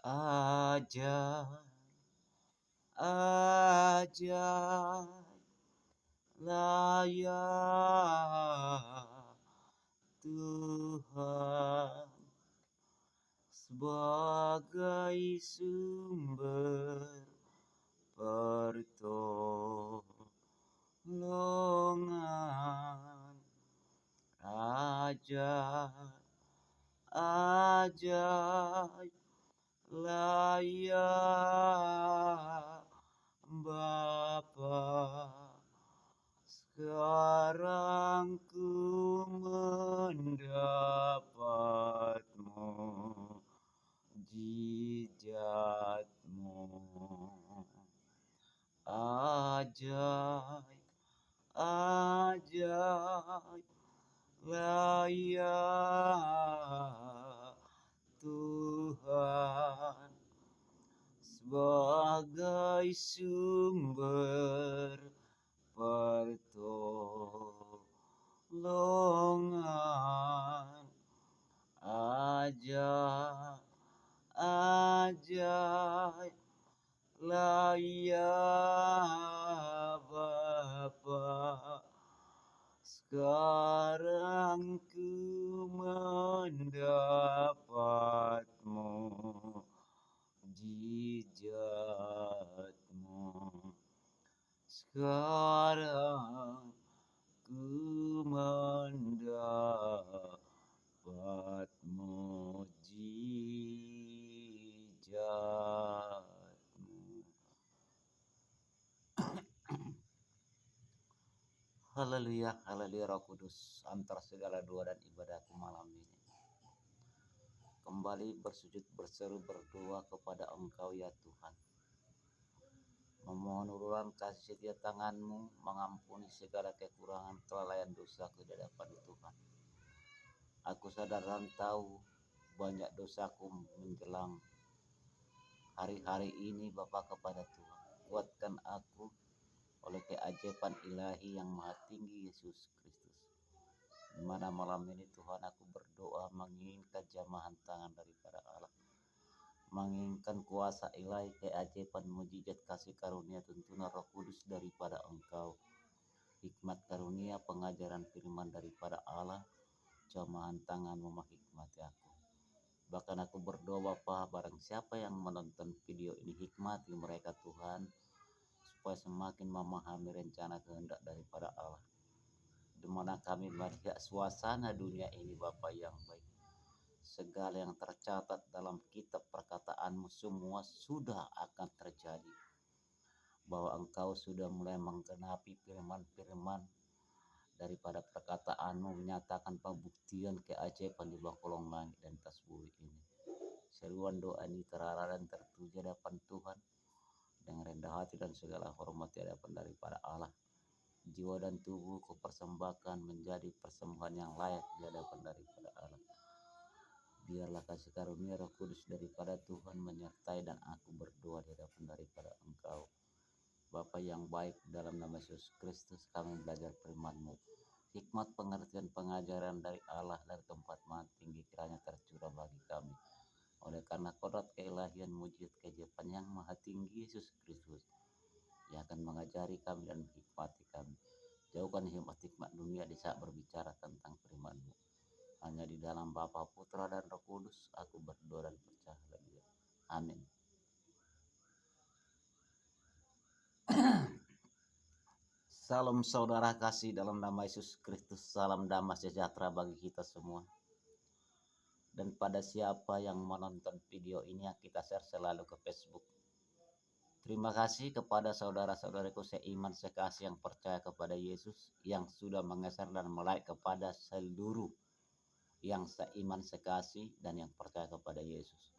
Ajar, ajarlah ya Tuhan sebagai sumber pertolongan. Ajarlah ya Bapa, sekarang ku mendapatmu jejatmu. Ajarlah ya Tuhan sebagai sumber pertolongan. Ajarlah ya Bapa, sekarang ku mendapatmu jejatmu. Sekarang ku mendapatmu jejatmu. Haleluya, haleluya Roh Kudus, antar segala doa dan ibadahku malam ini kembali bersujud berseru berdoa kepada Engkau ya Tuhan, memohon uluran kasih setia tangan-Mu mengampuni segala kekurangan kelalaian dosaku di hadapan Tuhan. Aku sadar dan tahu banyak dosaku menjelang hari-hari ini Bapa kepada Tuhan. Kuatkan aku oleh keajaiban ilahi yang maha tinggi Yesus Kristus. Di mana malam ini Tuhan aku berdoa menginginkan jamahan tangan daripada Allah, menginginkan kuasa ilahi, keajaiban, mujizat, kasih karunia, tuntunan Roh Kudus daripada Engkau, hikmat karunia pengajaran firman daripada Allah, jamahan tangan menghikmati aku. Bahkan aku berdoa Bapa, barang siapa yang menonton video ini, hikmati mereka Tuhan, supaya semakin memahami rencana kehendak daripada Allah, di mana kami melihat suasana dunia ini Bapa yang baik. Segala yang tercatat dalam kitab perkataan-Mu semua sudah akan terjadi. Bahwa Engkau sudah mulai menggenapi firman-firman daripada perkataan-Mu, menyatakan pembuktian keajaiban di bawah kolong langit dan atas bumi ini. Seruan doa ini terarah dan tertuju hadapan Tuhan dengan rendah hati dan segala hormat di hadapan daripada Allah. Jiwa dan tubuh ku persembahkan menjadi persembahan yang layak di hadapan daripada Allah. Biarlah kasih karunia Roh Kudus daripada Tuhan menyertai dan aku berdoa di hadapan daripada Engkau. Bapa yang baik, dalam nama Yesus Kristus kami belajar firman-Mu. Hikmat pengertian pengajaran dari Allah dari tempat maha tinggi kiranya tercurah bagi kami. Oleh karena kodrat keilahian mujizat keajaiban yang maha tinggi Yesus Kristus yang akan mengajari kami dan menghikmati kami. Jauhkan hikmat-hikmat dunia di saat berbicara tentang firman-Mu. Hanya di dalam Bapa, Putra dan Roh Kudus aku berdoa dan percaya lagi. Amin. Salam saudara kasih dalam nama Yesus Kristus. Salam damai sejahtera bagi kita semua. Dan pada siapa yang menonton video ini yang kita share selalu ke Facebook. Terima kasih kepada saudara-saudariku seiman sekasih yang percaya kepada Yesus, yang sudah menggeser dan melek kepada seluruh yang seiman sekasih dan yang percaya kepada Yesus.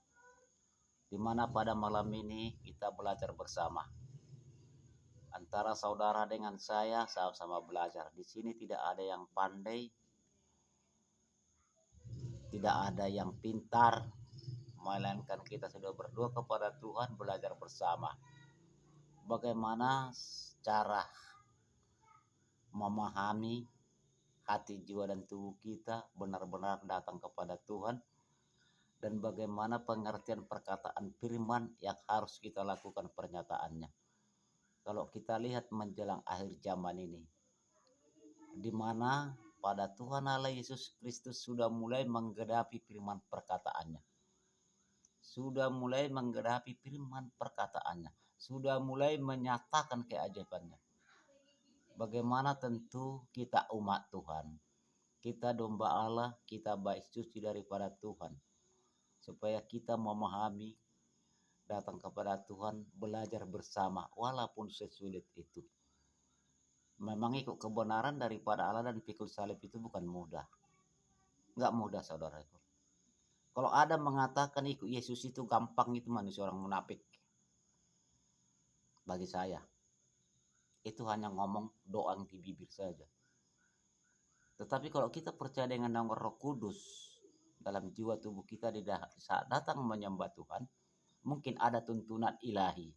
Di mana pada malam ini kita belajar bersama. Antara saudara dengan saya sama-sama belajar. Di sini tidak ada yang pandai, tidak ada yang pintar, melainkan kita sudah berdoa kepada Tuhan, belajar bersama. Bagaimana cara memahami hati, jiwa, dan tubuh kita benar-benar datang kepada Tuhan dan bagaimana pengertian perkataan firman yang harus kita lakukan pernyataannya. Kalau kita lihat menjelang akhir zaman ini, di mana pada Tuhan Allah Yesus Kristus sudah mulai menggenapi firman perkataannya. Sudah mulai menggenapi firman perkataannya. Sudah mulai menyatakan keajaibannya. Bagaimana tentu kita umat Tuhan, kita domba Allah, kita baik suci daripada Tuhan, supaya kita memahami, datang kepada Tuhan, belajar bersama walaupun sesulit itu. Memang ikut kebenaran daripada Allah dan pikul salib itu bukan mudah. Enggak mudah, saudaraku. Kalau ada mengatakan ikut Yesus itu gampang, itu manusia orang munafik. Bagi saya, itu hanya ngomong doang di bibir saja. Tetapi kalau kita percaya dengan nama Roh Kudus dalam jiwa tubuh kita di saat datang menyembah Tuhan, mungkin ada tuntunan ilahi.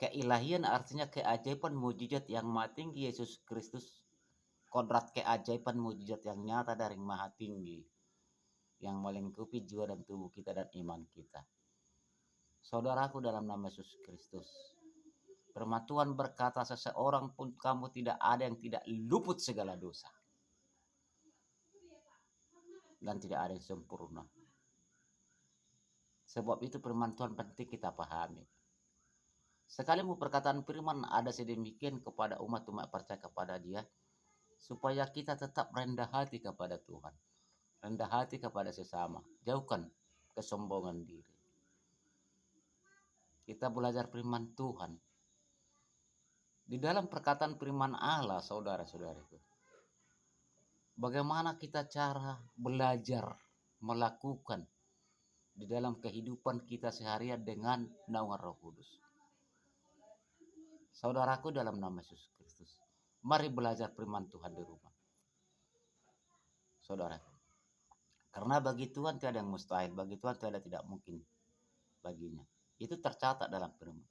Keilahian artinya keajaiban mujizat yang maha tinggi Yesus Kristus. Kodrat keajaiban mujizat yang nyata dari maha tinggi, yang melingkupi jiwa dan tubuh kita dan iman kita. Saudaraku dalam nama Yesus Kristus, firman Tuhan berkata, seseorang pun kamu tidak ada yang tidak luput segala dosa. Dan tidak ada yang sempurna. Sebab itu firman Tuhan penting kita pahami. Sekalipun perkataan firman ada sedemikian kepada umat-umat percaya kepada Dia, supaya kita tetap rendah hati kepada Tuhan, rendah hati kepada sesama, jauhkan kesombongan diri. Kita belajar firman Tuhan. Di dalam perkataan firman Allah, saudara-saudariku, bagaimana kita cara belajar melakukan di dalam kehidupan kita seharian dengan naungan Roh Kudus. Saudaraku dalam nama Yesus Kristus, mari belajar firman Tuhan di rumah. Saudara, karena bagi Tuhan tiada yang mustahil, bagi Tuhan tiada tidak mungkin baginya. Itu tercatat dalam firman.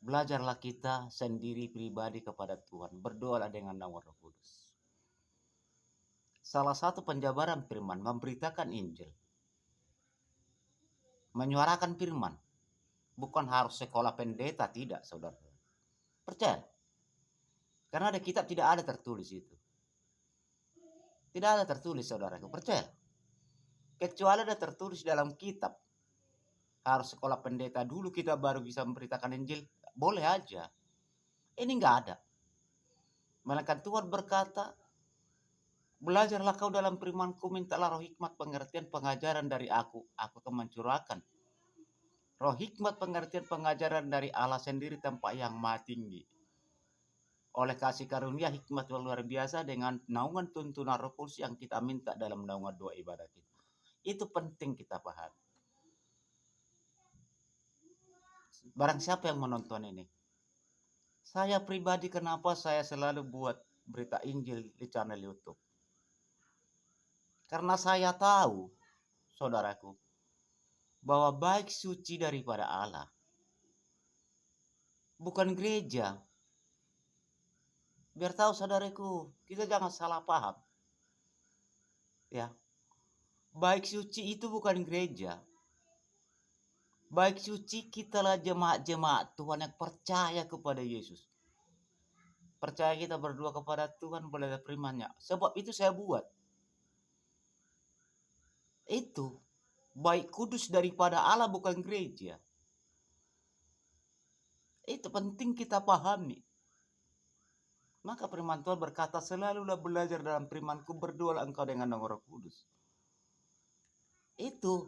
Belajarlah kita sendiri pribadi kepada Tuhan, berdoalah dengan nama Roh Kudus. Salah satu penjabaran firman memberitakan Injil, menyuarakan firman, bukan harus sekolah pendeta, tidak, saudara. Percaya, karena ada kitab tidak ada tertulis itu. Tidak ada tertulis, saudaraku, percaya. Kecuali ada tertulis dalam kitab, harus sekolah pendeta dulu kita baru bisa memberitakan Injil, boleh aja. Ini enggak ada. Melainkan Tuhan berkata, belajarlah kau dalam firman-Ku, mintalah roh hikmat pengertian pengajaran dari aku akan mencurahkan roh hikmat pengertian pengajaran dari Allah sendiri, tempat yang maha tinggi. Oleh kasih karunia hikmat luar biasa dengan naungan tuntunan Roh Kudus yang kita minta dalam naungan doa ibadah kita. Itu penting kita paham. Barang siapa yang menonton ini, saya pribadi kenapa saya selalu buat berita Injil di channel YouTube? Karena saya tahu, saudaraku, bahwa baik suci daripada Allah, bukan gereja. Biar tahu saudaraku, kita jangan salah paham. Ya, baik suci itu bukan gereja. Baik suci kitalah jemaat-jemaat Tuhan yang percaya kepada Yesus. Percaya kita berdua kepada Tuhan, belajar firman-Nya. Sebab itu saya buat. Itu baik kudus daripada Allah, bukan gereja. Itu penting kita pahami. Maka firman Tuhan berkata, selalulah belajar dalam firman-Ku, berdoalah engkau dengan nama Roh Kudus. Itu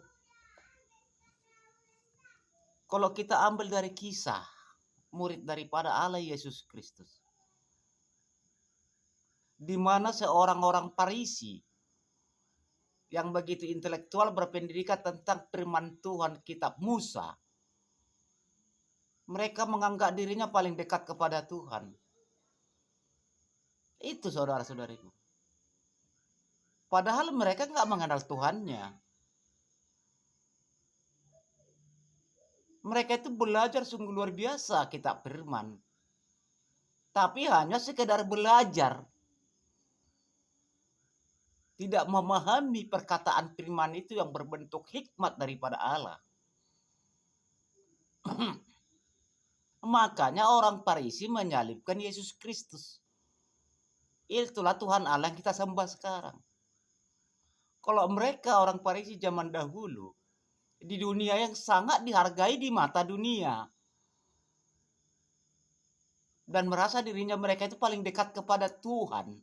kalau kita ambil dari kisah murid daripada Allah Yesus Kristus, di mana seorang orang Farisi yang begitu intelektual berpendidikan tentang firman Tuhan kitab Musa, mereka menganggap dirinya paling dekat kepada Tuhan. Itu saudara-saudariku. Padahal mereka nggak mengenal Tuhannya. Mereka itu belajar sungguh luar biasa kitab firman, tapi hanya sekedar belajar. tidak memahami perkataan firman itu yang berbentuk hikmat daripada Allah. Makanya orang Farisi menyalibkan Yesus Kristus. Itulah Tuhan Allah yang kita sembah sekarang. Kalau mereka orang Farisi zaman dahulu, di dunia yang sangat dihargai di mata dunia, dan merasa dirinya mereka itu paling dekat kepada Tuhan.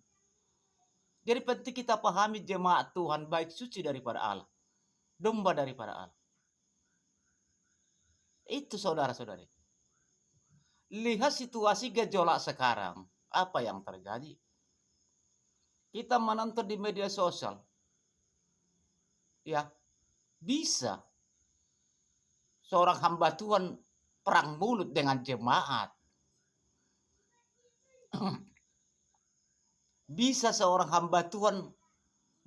Jadi penting kita pahami jemaat Tuhan baik suci daripada Allah, domba daripada Allah. Itu saudara-saudari. Lihat situasi gejolak sekarang. Apa yang terjadi? Kita menonton di media sosial. Ya, bisa seorang hamba Tuhan perang mulut dengan jemaat. Bisa seorang hamba Tuhan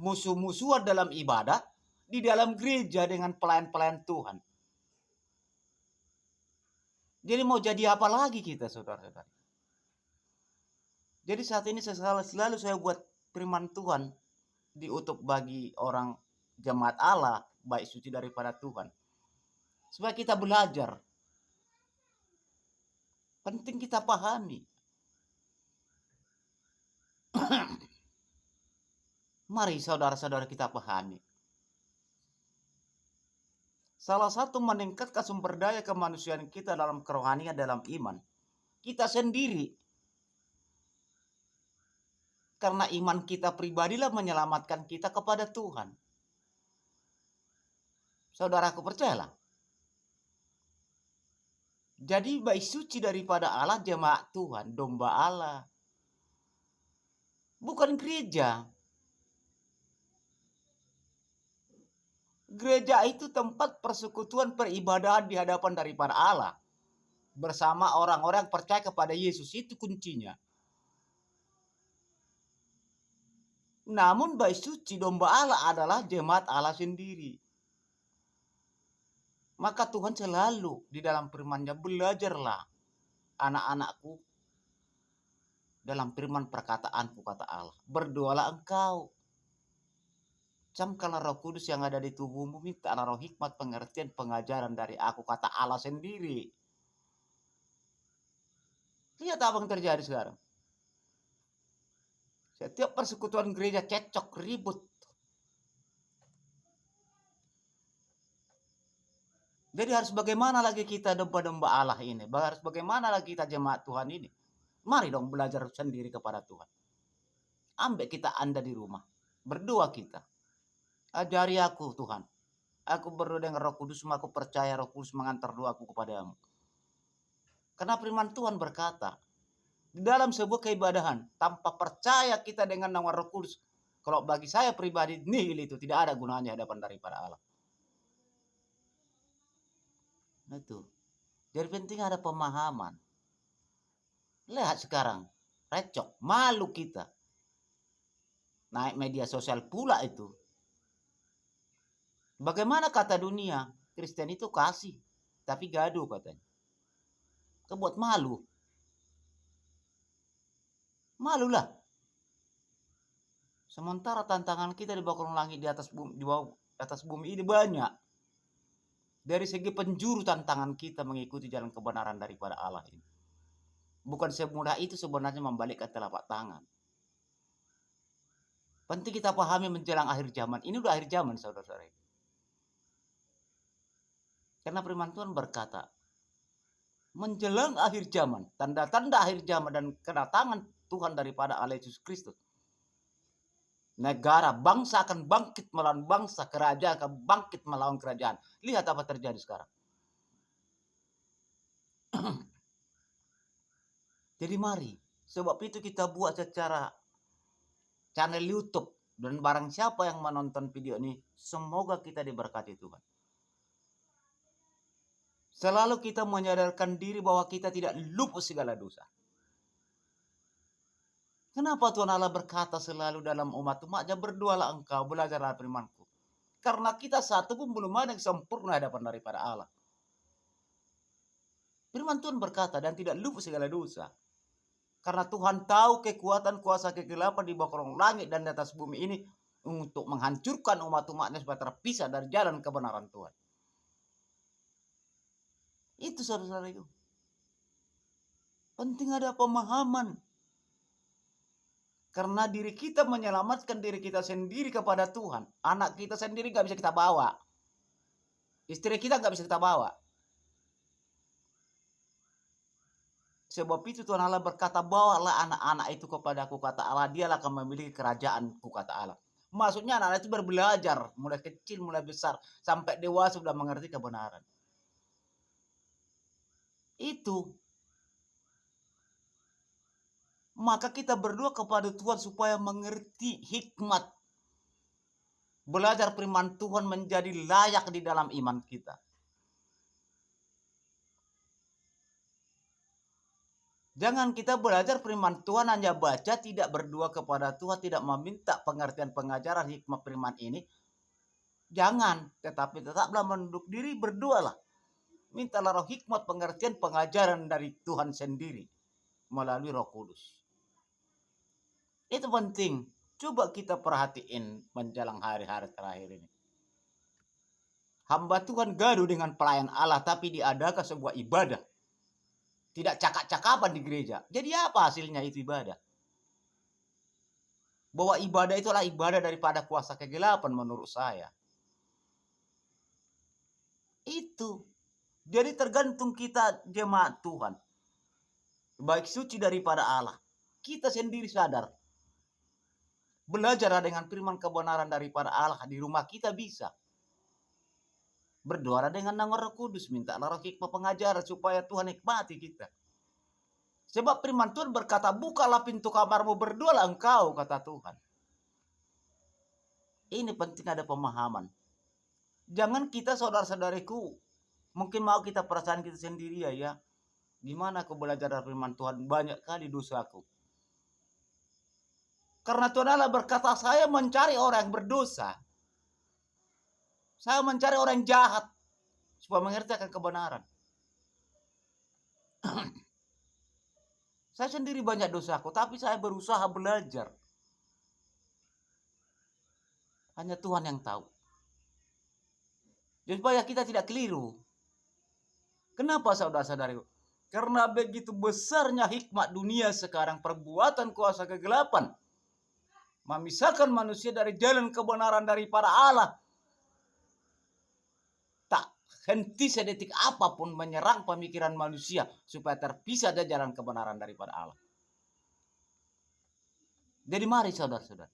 musuh-musuhan dalam ibadah di dalam gereja dengan pelayan-pelayan Tuhan. Jadi mau jadi apa lagi kita, saudara-saudara? Jadi saat ini selalu saya buat firman Tuhan diutuk bagi orang jemaat Allah, baik suci daripada Tuhan. Supaya kita belajar. Penting kita pahami. Mari saudara-saudara kita pahami. Salah satu meningkatkan sumber daya kemanusiaan kita dalam kerohanian, dalam iman. Kita sendiri. Karena iman kita pribadilah menyelamatkan kita kepada Tuhan. Saudaraku percayalah. Jadi baik suci daripada Allah jemaat Tuhan, domba Allah. Bukan gereja. Gereja itu tempat persekutuan peribadahan di hadapan daripada Allah. Bersama orang-orang yang percaya kepada Yesus. Itu kuncinya. Namun baik suci domba Allah adalah jemaat Allah sendiri. Maka Tuhan selalu di dalam firman-Nya, belajarlah anak-anakku dalam firman perkataanku, kata Allah. Berdoalah engkau. Camkanlah Roh Kudus yang ada di tubuhmu, mintalah roh hikmat, pengertian, pengajaran dari aku, kata Allah sendiri. Lihat apa yang terjadi sekarang. Setiap persekutuan gereja cecok, ribut. Jadi harus bagaimana lagi kita domba-domba Allah ini? Harus bagaimana lagi kita jemaat Tuhan ini? Mari dong belajar sendiri kepada Tuhan. Ambil kita Anda di rumah. Berdoa kita. Ajari aku Tuhan. Aku berdoa dengan Roh Kudus, aku percaya Roh Kudus mengantar doaku kepadamu. Karena firman Tuhan berkata, di dalam sebuah keibadahan, tanpa percaya kita dengan nama Roh Kudus, kalau bagi saya pribadi, nihil itu tidak ada gunanya hadapan daripada Allah. Itu. Jadi penting ada pemahaman. Lihat sekarang, recok, malu kita. Naik media sosial pula itu. Bagaimana kata dunia? Kristen itu kasih, tapi gaduh katanya. Kebuat malu. Malulah. Sementara tantangan kita di bawah langit, di atas bumi ini banyak. Dari segi penjuru tantangan kita mengikuti jalan kebenaran daripada Allah ini. Bukan semudah itu sebenarnya membalikkan telapak tangan. Penting kita pahami menjelang akhir zaman. Ini udah akhir zaman, saudara-saudara. Karena firman Tuhan berkata, menjelang akhir zaman, tanda-tanda akhir zaman dan kedatangan Tuhan daripada Allah Yesus Kristus. Negara, bangsa akan bangkit melawan bangsa, kerajaan akan bangkit melawan kerajaan. Lihat apa terjadi sekarang. Jadi mari, sebab itu kita buat secara channel YouTube. Dan barang siapa yang menonton video ini, semoga kita diberkati Tuhan. Selalu kita menyadarkan diri bahwa kita tidak luput segala dosa. Kenapa Tuhan Allah berkata selalu dalam umat-umatnya, berdoalah engkau, belajarlah firman-Ku. Karena kita satu pun belum ada yang sempurna hadapan daripada Allah. Firman Tuhan berkata, dan tidak luput segala dosa. Karena Tuhan tahu kekuatan kuasa kegelapan di bawah kolong langit dan di atas bumi ini untuk menghancurkan umat-umatnya supaya terpisah dari jalan kebenaran Tuhan. Itu saudara-saudara itu. Penting ada pemahaman. Karena diri kita menyelamatkan diri kita sendiri kepada Tuhan. Anak kita sendiri gak bisa kita bawa. Istri kita gak bisa kita bawa. Sebab itu Tuhan Allah berkata, bawalah anak-anak itu kepadaku, kata Allah, dialah akan memiliki kerajaanku, kata Allah. Maksudnya anak-anak itu berbelajar, mulai kecil, mulai besar, sampai dewasa sudah mengerti kebenaran. Itu. Maka kita berdoa kepada Tuhan supaya mengerti hikmat. Belajar firman Tuhan menjadi layak di dalam iman kita. Jangan kita belajar firman Tuhan hanya baca, tidak berdoa kepada Tuhan, tidak meminta pengertian pengajaran hikmat firman ini. Jangan, tetapi tetaplah menunduk diri, berdoalah. Mintalah roh hikmat pengertian pengajaran dari Tuhan sendiri melalui Roh Kudus. Itu penting. Coba kita perhatiin menjelang hari-hari terakhir ini. Hamba Tuhan gaduh dengan pelayan Allah, tapi diadakan sebuah ibadah. Tidak cakap-cakapan di gereja. Jadi apa hasilnya itu ibadah? Bahwa ibadah itulah ibadah daripada kuasa kegelapan menurut saya. Itu. Jadi tergantung kita jemaat Tuhan. Baik suci daripada Allah. Kita sendiri sadar. Belajar dengan firman kebenaran daripada Allah di rumah kita bisa. Berdoa dengan nama Roh Kudus, minta roh hikmah pengajaran supaya Tuhan nikmati kita. Sebab firman Tuhan berkata, bukalah pintu kamarmu, berdoalah engkau, kata Tuhan. Ini penting ada pemahaman. Jangan kita saudara-saudariku, mungkin mau kita perasaan kita sendiri ya. Gimana aku belajar dari firman Tuhan, banyak kali dosaku. Karena Tuhan Allah berkata, saya mencari orang yang berdosa. Saya mencari orang jahat supaya mengerti akan kebenaran. Saya sendiri banyak dosaku, tapi saya berusaha belajar. Hanya Tuhan yang tahu. Jadi supaya kita tidak keliru. Kenapa saudara-saudari? Karena begitu besarnya hikmat dunia sekarang, perbuatan kuasa kegelapan memisahkan manusia dari jalan kebenaran daripada Allah. Henti sedetik apapun menyerang pemikiran manusia supaya terpisah dari jalan kebenaran daripada Allah. Jadi mari saudara-saudara,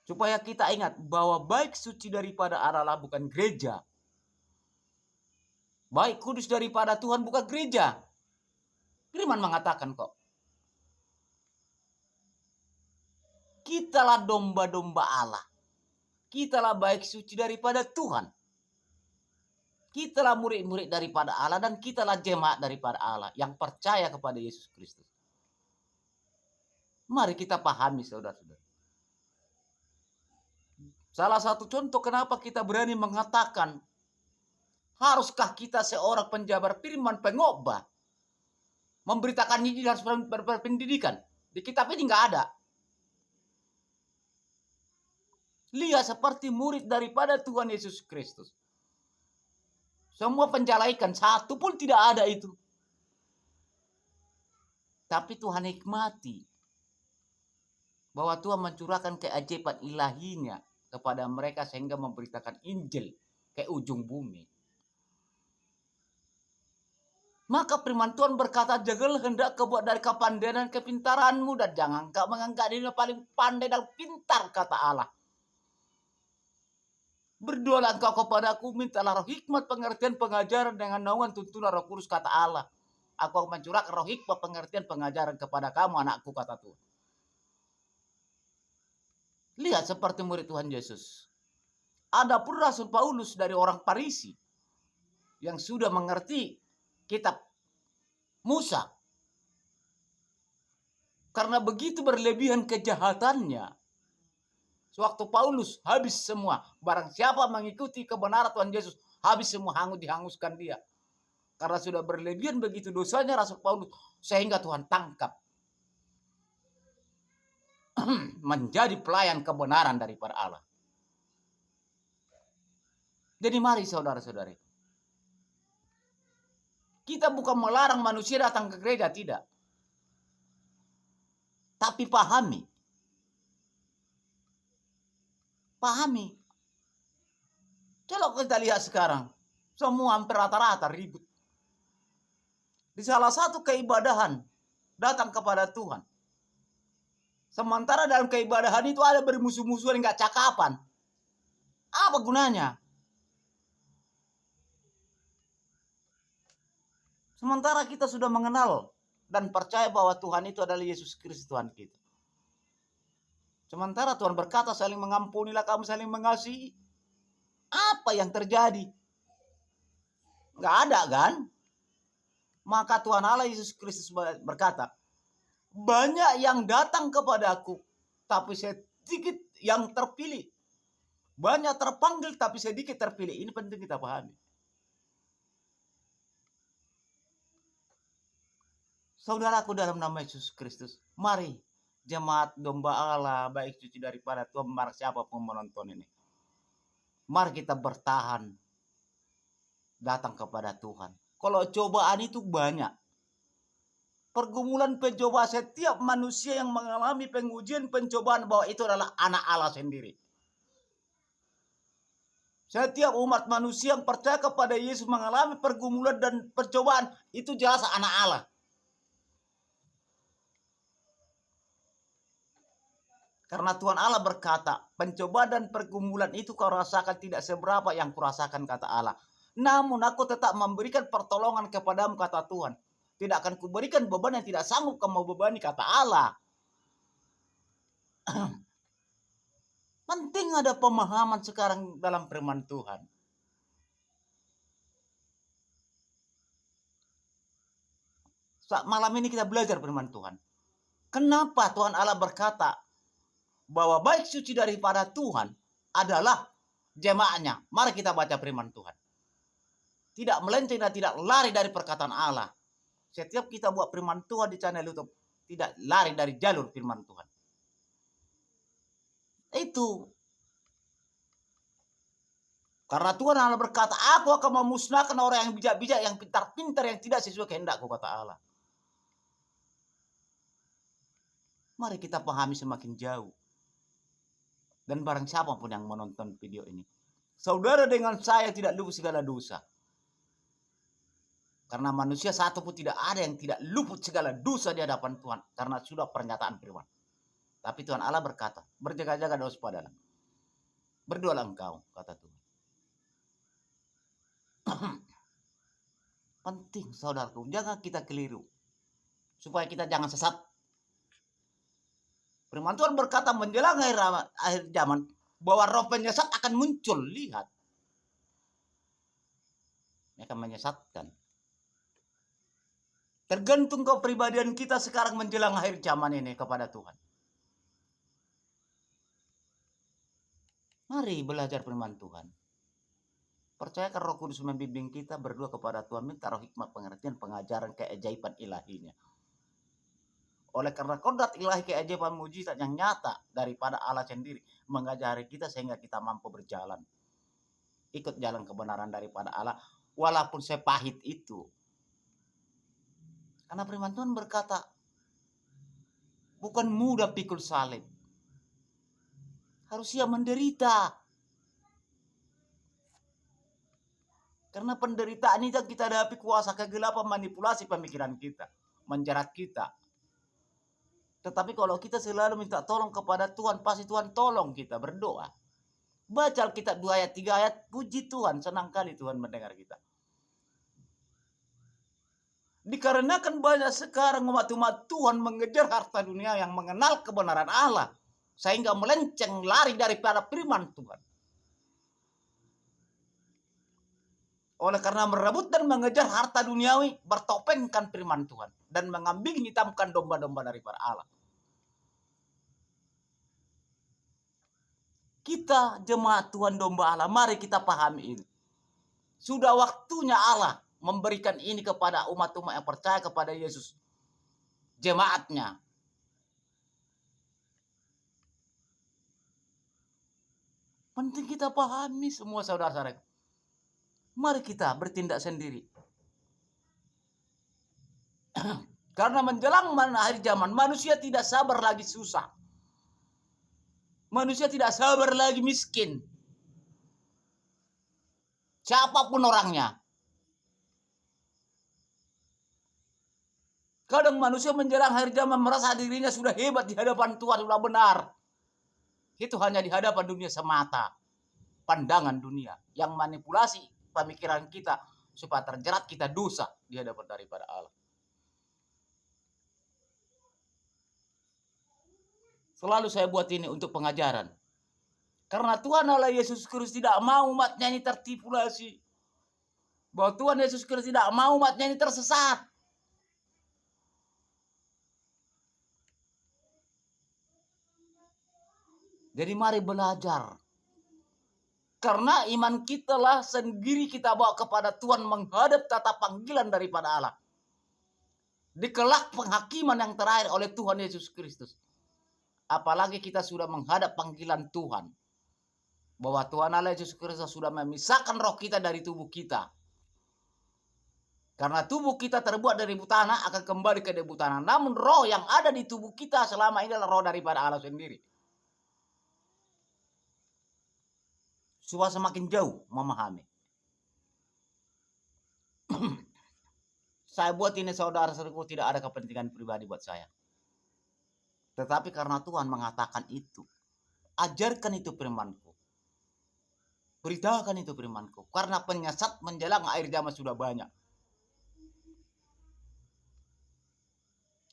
supaya kita ingat bahwa baik suci daripada Allah bukan gereja. Baik kudus daripada Tuhan bukan gereja. Firman mengatakan kok. Kitalah domba-domba Allah. Kitalah baik suci daripada Tuhan. Kitalah murid-murid daripada Allah dan kitalah jemaat daripada Allah yang percaya kepada Yesus Kristus. Mari kita pahami saudara-saudara. Salah satu contoh kenapa kita berani mengatakan, haruskah kita seorang penjabar firman pengkhotbah memberitakan Injil harus berpendidikan? Di kitab ini nggak ada. Lihat seperti murid daripada Tuhan Yesus Kristus. Semua penjala ikan, satu pun tidak ada itu. Tapi Tuhan hikmati bahwa Tuhan mencurahkan keajaiban ilahinya kepada mereka sehingga memberitakan Injil ke ujung bumi. Maka firman Tuhan berkata, jagalah hendak kau buat dari kepandaian dan kepintaranmu, dan jangan kau menganggap dirimu paling pandai dan pintar, kata Allah. Berdoalah engkau kepadaku, mintalah roh hikmat pengertian pengajaran dengan naungan tuntunan Roh Kudus, kata Allah. Aku akan mencurahkan roh hikmat pengertian pengajaran kepada kamu, anakku, kata Tuhan. Lihat seperti murid Tuhan Yesus. Adapun Rasul Paulus dari orang Farisi yang sudah mengerti kitab Musa. Karena begitu berlebihan kejahatannya, sewaktu Paulus habis semua. Barang siapa mengikuti kebenaran Tuhan Yesus, habis semua, dihanguskan dia. Karena sudah berlebihan begitu dosanya Rasul Paulus, sehingga Tuhan tangkap. menjadi pelayan kebenaran daripada Allah. Jadi mari saudara-saudari, kita bukan melarang manusia datang ke gereja, tidak. Tapi pahami. Coba kita lihat sekarang, semua hampir rata-rata ribut. Di salah satu keibadahan datang kepada Tuhan. Sementara dalam keibadahan itu ada bermusuh-musuhan yang gak cakapan. Apa gunanya? Sementara kita sudah mengenal dan percaya bahwa Tuhan itu adalah Yesus Kristus Tuhan kita. Sementara Tuhan berkata saling mengampunilah kamu saling mengasihi. Apa yang terjadi? Gak ada kan? Maka Tuhan Allah Yesus Kristus berkata, banyak yang datang kepadaku, tapi sedikit yang terpilih. Banyak terpanggil, tapi sedikit terpilih. Ini penting kita pahami. Saudaraku dalam nama Yesus Kristus, mari jemaat domba Allah, baik cuci daripada Tuhan, siapapun menonton ini. Mari kita bertahan, datang kepada Tuhan. Kalau cobaan itu banyak. Pergumulan pencobaan, setiap manusia yang mengalami pengujian pencobaan bahwa itu adalah anak Allah sendiri. Setiap umat manusia yang percaya kepada Yesus mengalami pergumulan dan percobaan, itu jelas anak Allah. Karena Tuhan Allah berkata, pencobaan dan pergumulan itu kau rasakan tidak seberapa yang kurasakan, kata Allah. Namun aku tetap memberikan pertolongan kepadamu, kata Tuhan. Tidak akan kuberikan beban yang tidak sanggup kamu bebani, kata Allah. Penting ada pemahaman sekarang dalam firman Tuhan. Malam ini kita belajar firman Tuhan. Kenapa Tuhan Allah berkata bahwa baik suci daripada Tuhan adalah jemaatnya? Mari kita baca firman Tuhan. Tidak melenceng dan tidak lari dari perkataan Allah. Setiap kita buat firman Tuhan di channel YouTube, tidak lari dari jalur firman Tuhan. Itu. Karena Tuhan Allah berkata, aku akan memusnahkan orang yang bijak-bijak, yang pintar-pintar, yang tidak sesuai kehendakku, kata Allah. Mari kita pahami semakin jauh. Dan barang siapapun yang menonton video ini, saudara dengan saya tidak luput segala dosa. Karena manusia satu pun tidak ada yang tidak luput segala dosa di hadapan Tuhan. Karena sudah pernyataan firman. Tapi Tuhan Allah berkata, berjaga-jaga dan waspadalah. Berdoalah engkau, kata Tuhan. Penting saudaraku, jangan kita keliru. Supaya kita jangan sesat. Firman Tuhan berkata menjelang akhir zaman, bahwa roh penyesat akan muncul. Lihat. Mereka menyesatkan. Tergantung kepribadian kita sekarang menjelang akhir zaman ini kepada Tuhan. Mari belajar firman Tuhan. Percayakan Roh Kudus membimbing kita, berdoa kepada Tuhan, minta roh hikmat, pengertian, pengajaran, keajaiban ilahinya. Oleh karena kodrat ilahi, keajaiban, mujizat yang nyata daripada Allah sendiri mengajari kita sehingga kita mampu berjalan. Ikut jalan kebenaran daripada Allah walaupun sepahit itu. Karena firman Tuhan berkata, bukan mudah pikul salib. Harus siap menderita. Karena penderitaan ini kita hadapi kuasa kegelapan, manipulasi pemikiran kita, menjerat kita. Tetapi kalau kita selalu minta tolong kepada Tuhan, pasti Tuhan tolong kita, berdoa. Baca Alkitab 2 ayat, 3 ayat, puji Tuhan, senang kali Tuhan mendengar kita. Dikarenakan banyak sekarang umat-umat Tuhan mengejar harta dunia yang mengenal kebenaran Allah, sehingga melenceng lari daripada firman Tuhan. Oleh karena merebut dan mengejar harta duniawi, bertopengkan firman Tuhan dan mengambing hitamkan domba-domba daripada Allah. Kita jemaat Tuhan domba Allah, mari kita pahami ini. Sudah waktunya Allah memberikan ini kepada umat-umat yang percaya kepada Yesus, jemaatnya. Penting kita pahami semua saudara-saudara. Mari kita bertindak sendiri. Karena menjelang akhir zaman, manusia tidak sabar lagi susah. Manusia tidak sabar lagi miskin. Siapapun orangnya. Kadang manusia menjelang akhir zaman merasa dirinya sudah hebat di hadapan Tuhan, sudah benar. Itu hanya di hadapan dunia semata. Pandangan dunia yang manipulasi pemikiran kita supaya terjerat kita dosa di hadapan daripada Allah. Selalu saya buat ini untuk pengajaran. Karena Tuhan Allah Yesus Kristus tidak mau umatnya ini tertipu lagi. Bahwa Tuhan Yesus Kristus tidak mau umatnya ini tersesat. Jadi mari belajar. Karena iman kita lah sendiri kita bawa kepada Tuhan menghadap tata panggilan daripada Allah. Di kelak penghakiman yang terakhir oleh Tuhan Yesus Kristus. Apalagi kita sudah menghadap panggilan Tuhan. Bahwa Tuhan Allah Yesus Kristus sudah memisahkan roh kita dari tubuh kita. Karena tubuh kita terbuat dari tanah akan kembali ke debu tanah. Namun roh yang ada di tubuh kita selama ini adalah roh daripada Allah sendiri. Supaya semakin jauh memahami. Saya buat ini saudara-saudaraku tidak ada kepentingan pribadi buat saya. Tetapi karena Tuhan mengatakan itu. Ajarkan itu firman-Ku. Beritakan itu firman-Ku. Karena penyesat menjelang akhir zaman sudah banyak.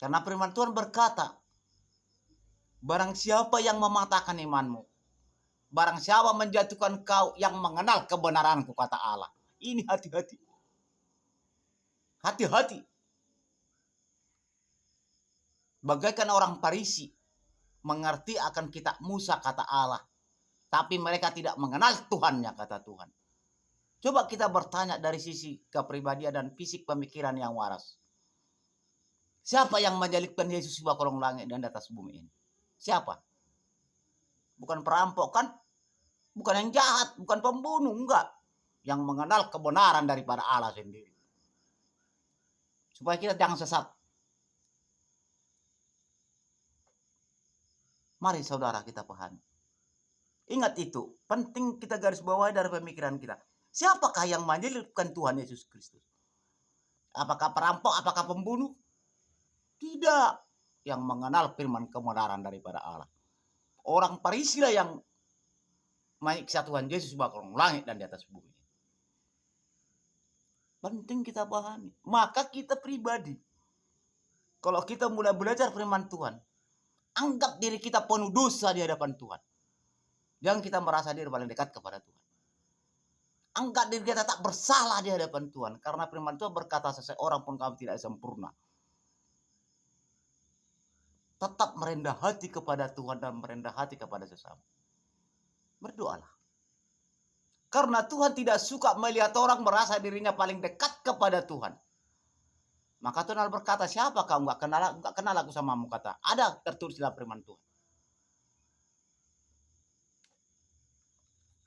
Karena firman Tuhan berkata. Barang siapa yang mematahkan imanmu. Barang siapa menjatuhkan kau yang mengenal kebenaran-Ku, kata Allah. Ini hati-hati. Hati-hati. Bagaikan orang Farisi mengerti akan kitab Musa, kata Allah. Tapi mereka tidak mengenal Tuhannya, kata Tuhan. Coba kita bertanya dari sisi kepribadian dan fisik pemikiran yang waras. Siapa yang menjalibkan Yesus di bawah kolong langit dan di atas bumi ini? Siapa? Bukan perampok kan? Bukan yang jahat, bukan pembunuh, enggak. Yang mengenal kebenaran daripada Allah sendiri. Supaya kita jangan sesat. Mari saudara kita pahami. Ingat itu, penting kita garis bawahi dari pemikiran kita. Siapakah yang menyalibkan Tuhan Yesus Kristus? Apakah perampok, apakah pembunuh? Tidak. Yang mengenal firman kebenaran daripada Allah. Orang Farisi lah yang menyiksa Tuhan Yesus bakal langit dan di atas bumi. Penting kita pahami. Maka kita pribadi, kalau kita mulai belajar firman Tuhan, anggap diri kita penuh dosa di hadapan Tuhan. Jangan kita merasa diri paling dekat kepada Tuhan. Anggap diri kita tak bersalah di hadapan Tuhan. Karena firman Tuhan berkata seseorang pun kamu tidak sempurna. Tetap merendah hati kepada Tuhan dan merendah hati kepada sesama. Berdoalah. Karena Tuhan tidak suka melihat orang merasa dirinya paling dekat kepada Tuhan. Maka Tuhan berkata, siapa kau? Enggak kenal aku samamu, kata. Ada tertulis dalam firman Tuhan.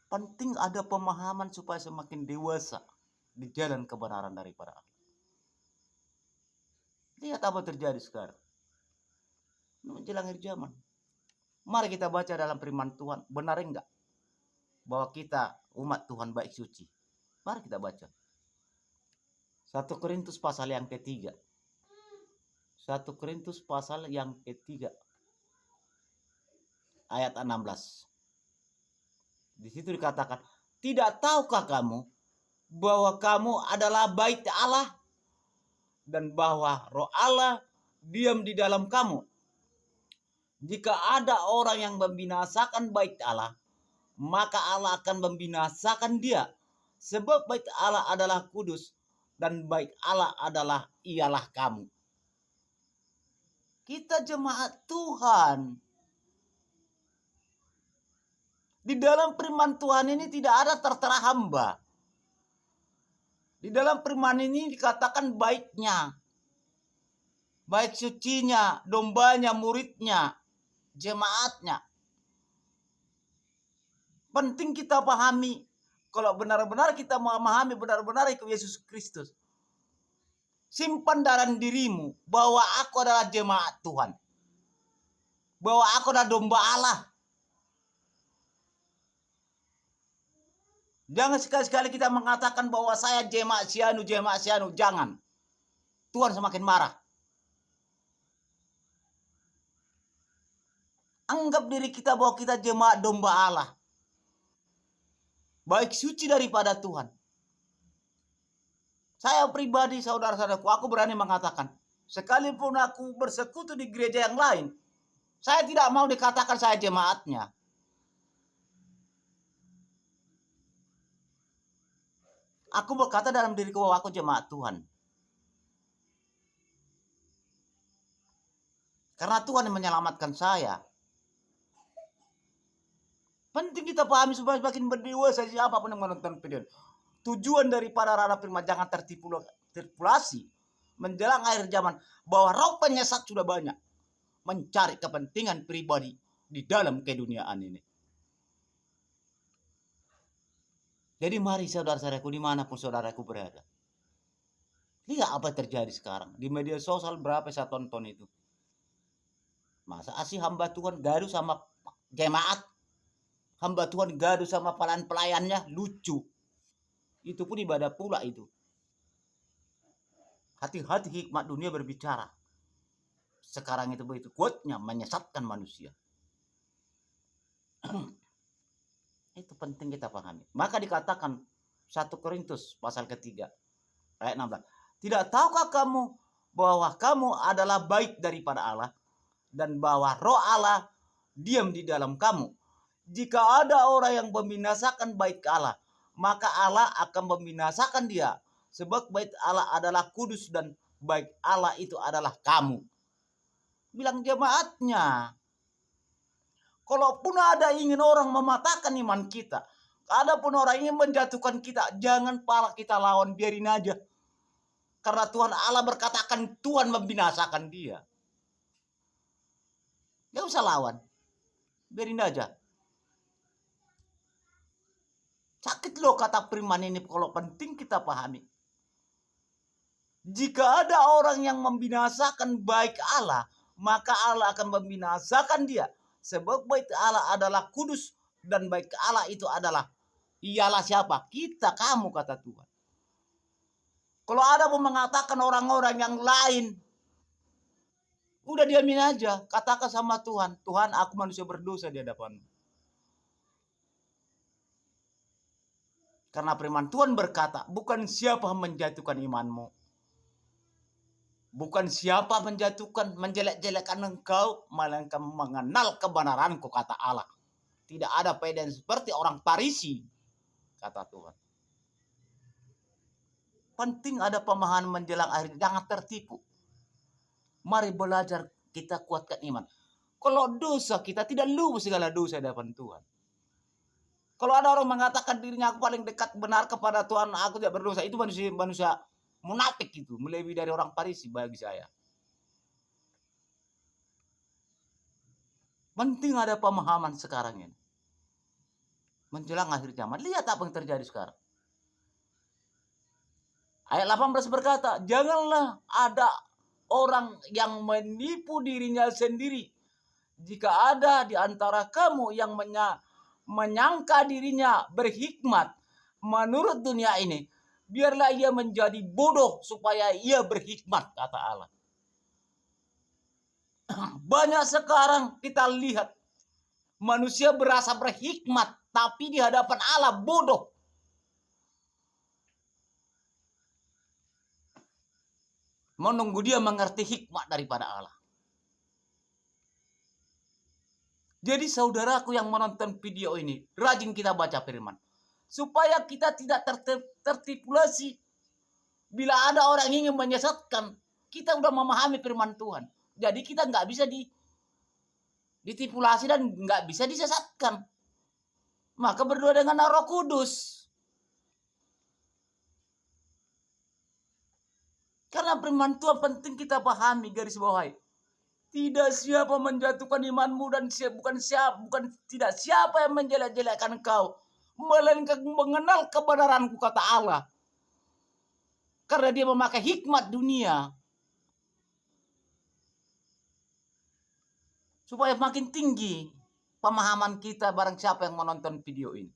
Penting ada pemahaman supaya semakin dewasa di jalan kebenaran daripada Allah. Lihat apa terjadi sekarang. Menjelang akhir zaman. Mari kita baca dalam firman Tuhan. Benar enggak? Bahwa kita umat Tuhan baik suci. Mari kita baca. 1 Korintus pasal yang ketiga. 1 Korintus pasal yang ketiga. Ayat 16. Di situ dikatakan, tidak tahukah kamu bahwa kamu adalah bait Allah dan bahwa Roh Allah diam di dalam kamu? Jika ada orang yang membinasakan bait Allah, maka Allah akan membinasakan dia. Sebab bait Allah adalah kudus dan bait Allah adalah ialah kamu. Kita jemaat Tuhan. Di dalam firman Tuhan ini tidak ada tertera hamba. Di dalam firman ini dikatakan baiknya. Baik sucinya, dombanya, muridnya, jemaatnya. Penting kita pahami, kalau benar-benar kita memahami benar-benar ikut Yesus Kristus, simpan dalam dirimu bahwa aku adalah jemaat Tuhan, bahwa aku adalah domba Allah. Jangan sekali-sekali kita mengatakan bahwa saya jemaat sianu. Jangan. Tuhan semakin marah. Anggap diri kita bahwa kita jemaat domba Allah, baik suci daripada Tuhan. Saya pribadi, saudara-saudaraku, aku berani mengatakan, sekalipun aku bersekutu di gereja yang lain, saya tidak mau dikatakan saya jemaatnya. Aku berkata dalam diriku bahwa aku jemaat Tuhan. Karena Tuhan yang menyelamatkan saya. Penting kita pahami supaya semakin berdewasa siapapun yang menonton video. Tujuan daripada Rara Firman jangan terpulasi menjelang akhir zaman bahwa roh penyesat sudah banyak mencari kepentingan pribadi di dalam keduniaan ini. Jadi mari saudara-saudaraku dimanapun saudaraku berada, lihat apa yang terjadi sekarang di media sosial. Berapa saya tonton itu, masa asih hamba Tuhan gaduh sama jemaat, hamba Tuhan gaduh sama pelayan-pelayannya, lucu. Itu pun ibadah pula itu. Hati-hati, hikmat dunia berbicara. Sekarang itu begitu kuatnya menyesatkan manusia. Itu penting kita pahami. Maka dikatakan 1 Korintus pasal ketiga ayat 16. Tidak tahukah kamu bahwa kamu adalah baik daripada Allah dan bahwa roh Allah diam di dalam kamu? Jika ada orang yang membinasakan bait Allah, maka Allah akan membinasakan dia. Sebab bait Allah adalah kudus dan bait Allah itu adalah kamu. Bilang jemaatnya. Kalaupun ada ingin orang mematahkan iman kita, adapun orang ingin menjatuhkan kita, jangan pala kita lawan, biarin aja. Karena Tuhan Allah berkatakan Tuhan membinasakan dia. Gak usah lawan, biarin aja. Sakit loh kata firman ini, kalau penting kita pahami. Jika ada orang yang membinasakan baik Allah, maka Allah akan membinasakan dia. Sebab bait Allah adalah kudus dan baik Allah itu adalah ialah siapa? Kita, kamu, kata Tuhan. Kalau ada pun mengatakan orang-orang yang lain, udah diamin aja. Katakan sama Tuhan, Tuhan aku manusia berdosa di hadapan-Mu. Karena firman Tuhan berkata, bukan siapa menjatuhkan imanmu, bukan siapa menjatuhkan, menjelek-jelekkan engkau, melainkan mengenal kebenaranku, kata Allah. Tidak ada pedan seperti orang Farisi, kata Tuhan. Penting ada pemahaman menjelang akhir, jangan tertipu. Mari belajar kita kuatkan iman. Kalau dosa kita tidak lupa segala dosa di hadapan Tuhan. Kalau ada orang mengatakan dirinya aku paling dekat benar kepada Tuhan, aku tidak berdosa, itu manusia munafik, itu melebihi dari orang Farisi bagi saya. Penting ada pemahaman sekarang ini. Menjelang akhir zaman, lihat apa yang terjadi sekarang. Ayat 18 berkata, janganlah ada orang yang menipu dirinya sendiri. Jika ada di antara kamu yang menyangka dirinya berhikmat menurut dunia ini, biarlah ia menjadi bodoh supaya ia berhikmat, kata Allah. Banyak sekarang kita lihat manusia berasa berhikmat, tapi di hadapan Allah bodoh. Menunggu dia mengerti hikmat daripada Allah. Jadi saudaraku yang menonton video ini, rajin kita baca firman. Supaya kita tidak tertipulasi. Bila ada orang ingin menyesatkan, kita udah memahami firman Tuhan. Jadi kita nggak bisa ditipulasi dan nggak bisa disesatkan. Maka berdoa dengan Roh Kudus. Karena firman Tuhan penting kita pahami, garis bawahi. Tidak siapa menjatuhkan imanmu dan bukan tidak siapa yang menjelek-jelekkan kau, melainkan mengenal kebenaranku, kata Allah. Karena dia memakai hikmat dunia supaya makin tinggi pemahaman kita barang siapa yang menonton video ini.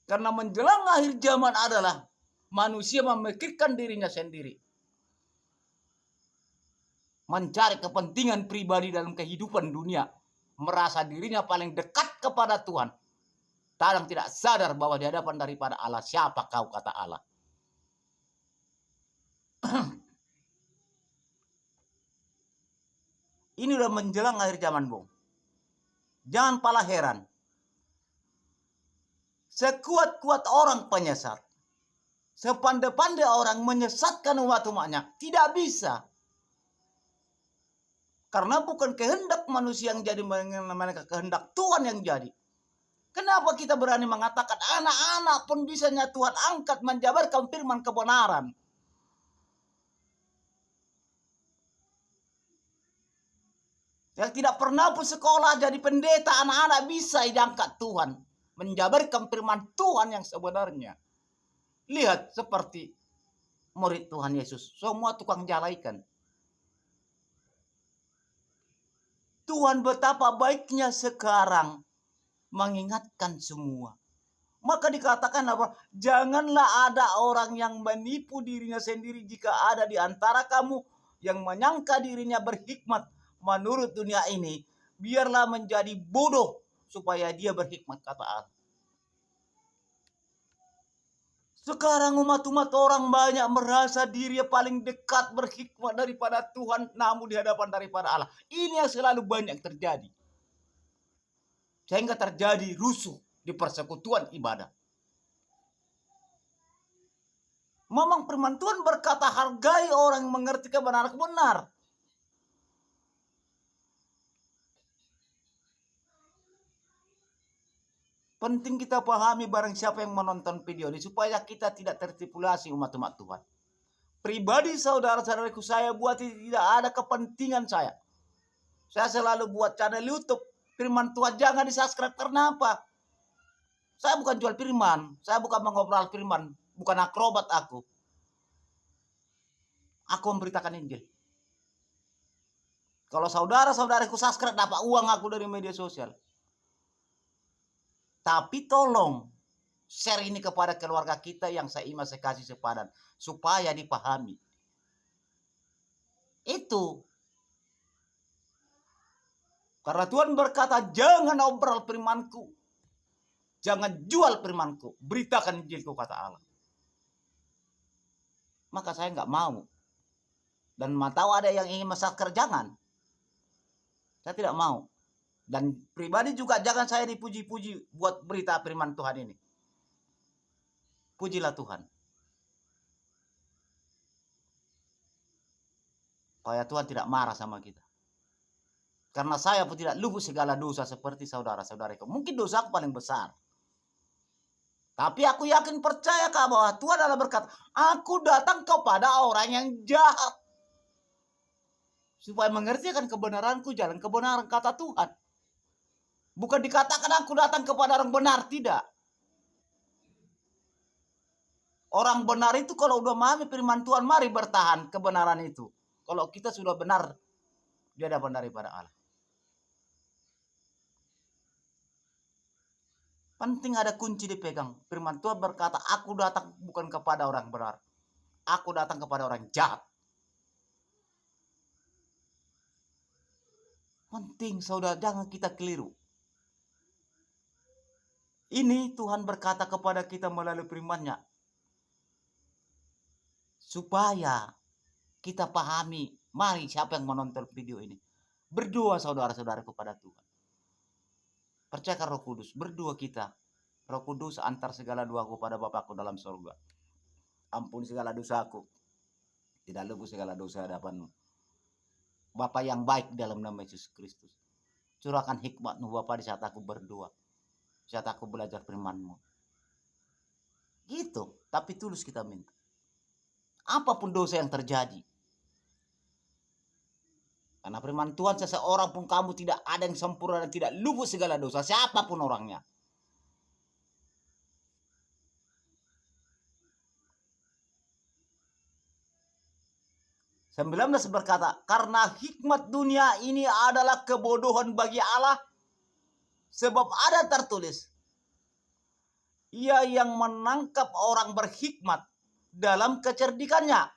Karena menjelang akhir zaman adalah manusia memikirkan dirinya sendiri, mencari kepentingan pribadi dalam kehidupan dunia, merasa dirinya paling dekat kepada Tuhan. Kadang tidak sadar bahwa di hadapan daripada Allah, siapa kau, kata Allah. Ini udah menjelang akhir zaman, Bung. Jangan pala heran. Sekuat-kuat orang penyesat, sepandai-pandai orang menyesatkan umat-umatnya, tidak bisa. Karena bukan kehendak manusia yang jadi, melainkan kehendak Tuhan yang jadi. Kenapa kita berani mengatakan anak-anak pun bisanya Tuhan angkat menjabarkan firman kebenaran? Yang tidak pernah pun sekolah jadi pendeta, anak-anak bisa diangkat Tuhan menjabarkan firman Tuhan yang sebenarnya. Lihat seperti murid Tuhan Yesus, semua tukang jalaikan. Tuhan betapa baiknya sekarang mengingatkan semua. Maka dikatakan apa? Janganlah ada orang yang menipu dirinya sendiri jika ada di antara kamu yang menyangka dirinya berhikmat menurut dunia ini. Biarlah menjadi bodoh supaya dia berhikmat, kata Allah. Sekarang umat-umat orang banyak merasa dirinya paling dekat berhikmat daripada Tuhan, namun di hadapan daripada Allah. Ini yang selalu banyak terjadi. Sehingga terjadi rusuh di persekutuan ibadah. Memang firman Tuhan berkata, hargai orang yang mengerti kebenaran benar. Penting kita pahami barang siapa yang menonton video ini supaya kita tidak tertipulasi umat-umat Tuhan. Pribadi saudara-saudaraku, saya buat tidak ada kepentingan saya. Saya selalu buat channel YouTube firman Tuhan, jangan di-subscribe. Karena apa? Saya bukan jual firman, saya bukan mengobrol firman, bukan akrobat aku. Aku memberitakan Injil. Kalau saudara-saudaraku subscribe, dapat uang aku dari media sosial. Tapi tolong share ini kepada keluarga kita yang seiman sekasih sepadan, supaya dipahami. Itu. Karena Tuhan berkata, jangan obrol firmanku, jangan jual firmanku, beritakan Injilku, kata Allah. Maka saya nggak mau. Dan tahu ada yang ingin masaker, jangan. Saya tidak mau. Dan pribadi juga jangan saya dipuji-puji buat berita firman Tuhan ini. Pujilah Tuhan. Supaya Tuhan tidak marah sama kita. Karena saya pun tidak luput segala dosa seperti saudara-saudaraku. Mungkin dosa aku paling besar. Tapi aku yakin percaya bahwa Tuhan adalah berkata, aku datang kepada orang yang jahat. Supaya mengertikan kebenaranku, jalan kebenaran, kata Tuhan. Bukan dikatakan aku datang kepada orang benar, tidak. Orang benar itu kalau udah memahami firman Tuhan, mari bertahan kebenaran itu. Kalau kita sudah benar di hadapan daripada Allah. Penting ada kunci dipegang. Firman Tuhan berkata, aku datang bukan kepada orang benar. Aku datang kepada orang jahat. Penting saudara, jangan kita keliru. Ini Tuhan berkata kepada kita melalui firman-Nya. Supaya kita pahami, mari siapa yang menonton video ini. Berdoa saudara-saudara kepada Tuhan. Percayakan Roh Kudus, berdoa kita. Roh Kudus, antar segala doaku pada Bapakku dalam surga. Ampuni segala dosaku. Tidak luput segala dosa hadapan-Mu. Bapa yang baik dalam nama Yesus Kristus. Curahkan hikmat-Mu Bapa di saat aku berdoa. Di saat aku belajar firman-Mu. Gitu, tapi tulus kita minta. Apapun dosa yang terjadi. Karena firman Tuhan, seseorang pun kamu tidak ada yang sempurna dan tidak luput segala dosa, siapapun orangnya. Ayat 19 berkata, karena hikmat dunia ini adalah kebodohan bagi Allah, sebab ada tertulis, ia yang menangkap orang berhikmat dalam kecerdikannya.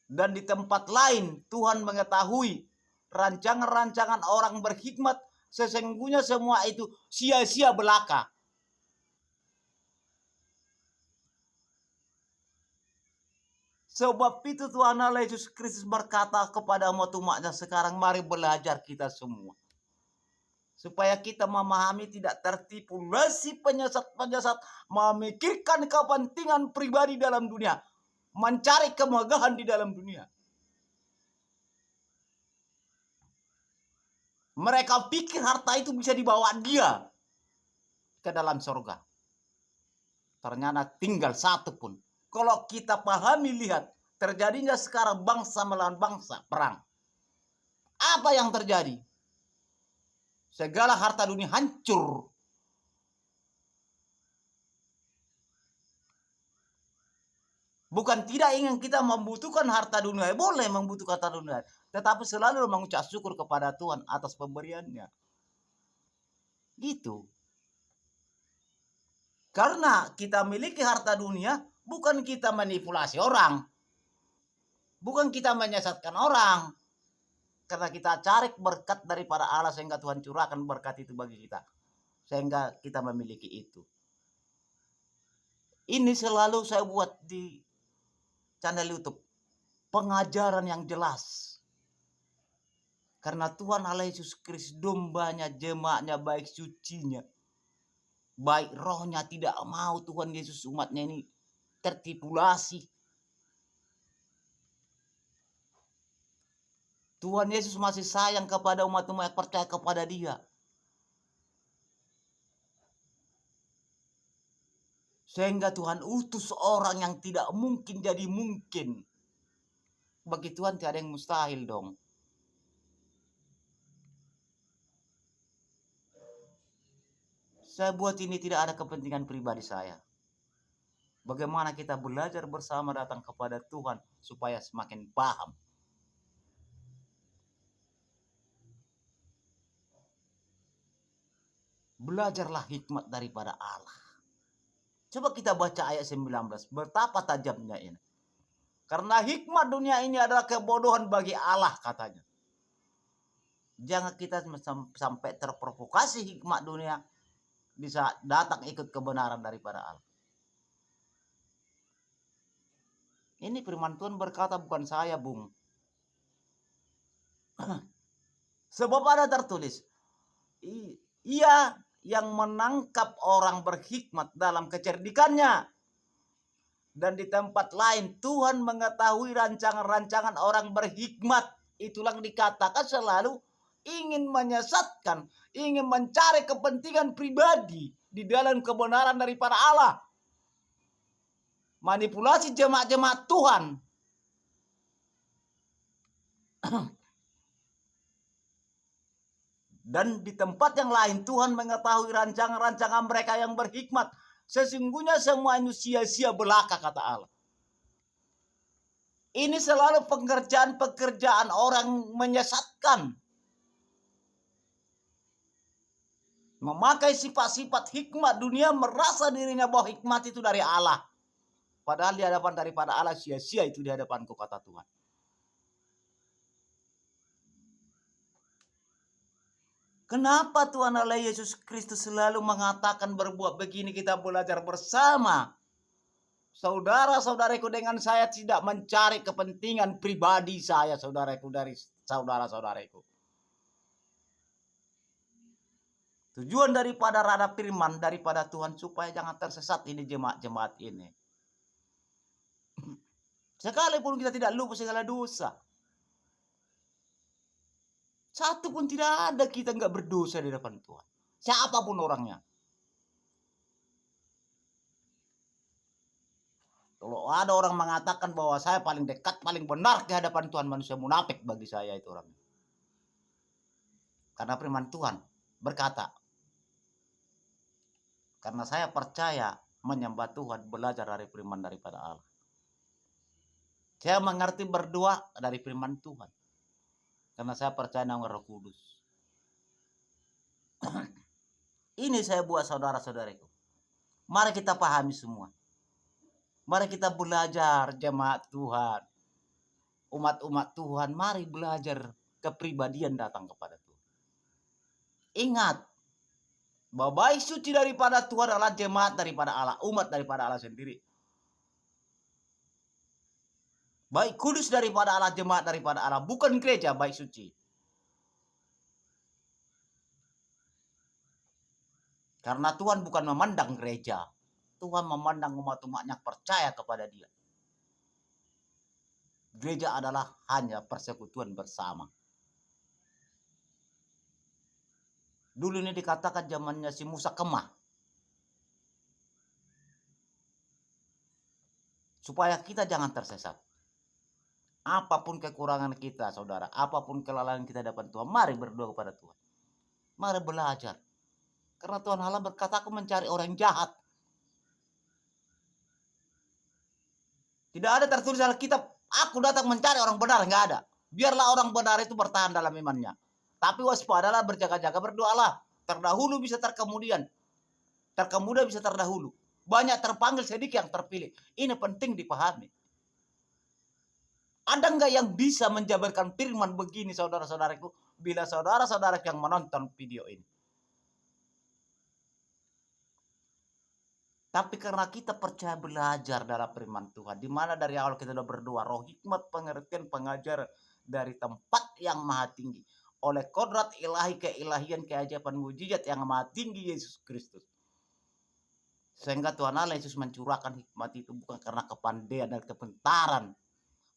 Dan di tempat lain Tuhan mengetahui rancangan-rancangan orang berhikmat, sesungguhnya semua itu sia-sia belaka. Sebab itu Tuhan Allah Yesus Kristus berkata kepada umat-umatnya sekarang, mari belajar kita semua. Supaya kita memahami, tidak tertipu lazim penyesat-penyesat memikirkan kepentingan pribadi dalam dunia, mencari kemegahan di dalam dunia. Mereka pikir harta itu bisa dibawa dia ke dalam surga. Ternyata tinggal satu pun. Kalau kita pahami, lihat, terjadinya sekarang bangsa melawan bangsa, perang. Apa yang terjadi? Segala harta dunia hancur. Bukan tidak ingin kita membutuhkan harta dunia, boleh membutuhkan harta dunia, tetapi selalu mengucap syukur kepada Tuhan atas pemberiannya. Gitu. Karena kita miliki harta dunia, bukan kita manipulasi orang, bukan kita menyesatkan orang, karena kita cari berkat daripada Allah sehingga Tuhan curahkan berkat itu bagi kita, sehingga kita memiliki itu. Ini selalu saya buat di channel YouTube, pengajaran yang jelas. Karena Tuhan Allah Yesus Kristus, dombanya, jemaatnya, baik sucinya, baik rohnya, tidak mau Tuhan Yesus umatnya ini tertipulasi. Tuhan Yesus masih sayang kepada umat-umat yang percaya kepada Dia. Sehingga Tuhan utus orang yang tidak mungkin jadi mungkin. Bagi Tuhan tidak ada yang mustahil dong. Saya buat ini tidak ada kepentingan pribadi saya. Bagaimana kita belajar bersama datang kepada Tuhan supaya semakin paham. Belajarlah hikmat daripada Allah. Coba kita baca ayat 19. Betapa tajamnya ini. Karena hikmat dunia ini adalah kebodohan bagi Allah, katanya. Jangan kita sampai terprovokasi hikmat dunia bisa datang ikut kebenaran daripada Allah. Ini firman Tuhan berkata, bukan saya, Bung. Sebab ada tertulis, ia yang menangkap orang berhikmat dalam kecerdikannya. Dan di tempat lain Tuhan mengetahui rancangan-rancangan orang berhikmat. Itulah yang dikatakan selalu ingin menyesatkan, ingin mencari kepentingan pribadi di dalam kebenaran daripada Allah. Manipulasi jemaat-jemaat Tuhan. Dan di tempat yang lain Tuhan mengetahui rancangan-rancangan mereka yang berhikmat. Sesungguhnya semua itu sia-sia belaka, kata Allah. Ini selalu pekerjaan-pekerjaan orang menyesatkan. Memakai sifat-sifat hikmat dunia, merasa dirinya bahwa hikmat itu dari Allah. Padahal di hadapan daripada Allah sia-sia itu di hadapanku, kata Tuhan. Kenapa Tuhan Allah Yesus Kristus selalu mengatakan berbuat begini? Kita belajar bersama. Saudara-saudaraku, dengan saya tidak mencari kepentingan pribadi saya, saudaraku, dari saudara-saudaraku. Tujuan daripada rada firman daripada Tuhan supaya jangan tersesat ini jemaat-jemaat ini. Sekalipun kita tidak lupa segala dosa. Satu pun tidak ada kita nggak berdosa di depan Tuhan. Siapapun orangnya. Kalau ada orang mengatakan bahwa saya paling dekat, paling benar di hadapan Tuhan, manusia munafik bagi saya itu orang. Karena firman Tuhan berkata, karena saya percaya menyembah Tuhan, belajar dari firman daripada Allah. Saya mengerti berdoa dari firman Tuhan. Karena saya percaya nama Roh Kudus. Ini saya buat saudara-saudariku. Mari kita pahami semua. Mari kita belajar jemaat Tuhan. Umat-umat Tuhan, mari belajar kepribadian datang kepada Tuhan. Ingat, bahwa baik suci daripada Tuhan adalah jemaat daripada Allah, umat daripada Allah sendiri. Baik kudus daripada Allah, jemaat daripada Allah, bukan gereja baik suci. Karena Tuhan bukan memandang gereja, Tuhan memandang umat-umatnya percaya kepada Dia. Gereja adalah hanya persekutuan bersama. Dulu ini dikatakan zamannya si Musa kemah. Supaya kita jangan tersesat. Apapun kekurangan kita, saudara, apapun kelelahan kita dapat Tuhan, mari berdoa kepada Tuhan. Mari belajar. Karena Tuhan Allah berkata, aku mencari orang jahat. Tidak ada tertulis dalam kitab, aku datang mencari orang benar, enggak ada. Biarlah orang benar itu bertahan dalam imannya. Tapi waspadalah, berjaga-jaga, berdoalah. Terdahulu bisa terkemudian. Terkemudian bisa terdahulu. Banyak terpanggil, sedikit yang terpilih. Ini penting dipahami. Ada enggak yang bisa menjabarkan firman begini, saudara-saudaraku, bila saudara-saudara yang menonton video ini? Tapi karena kita percaya belajar dalam firman Tuhan, di mana dari awal kita sudah berdoa, roh hikmat, pengertian, pengajar dari tempat yang maha tinggi, oleh kodrat ilahi, keilahian, keajaiban, mujizat yang maha tinggi Yesus Kristus. Sehingga Tuhan Allah Yesus mencurahkan hikmat itu bukan karena kepandaian dan kepintaran,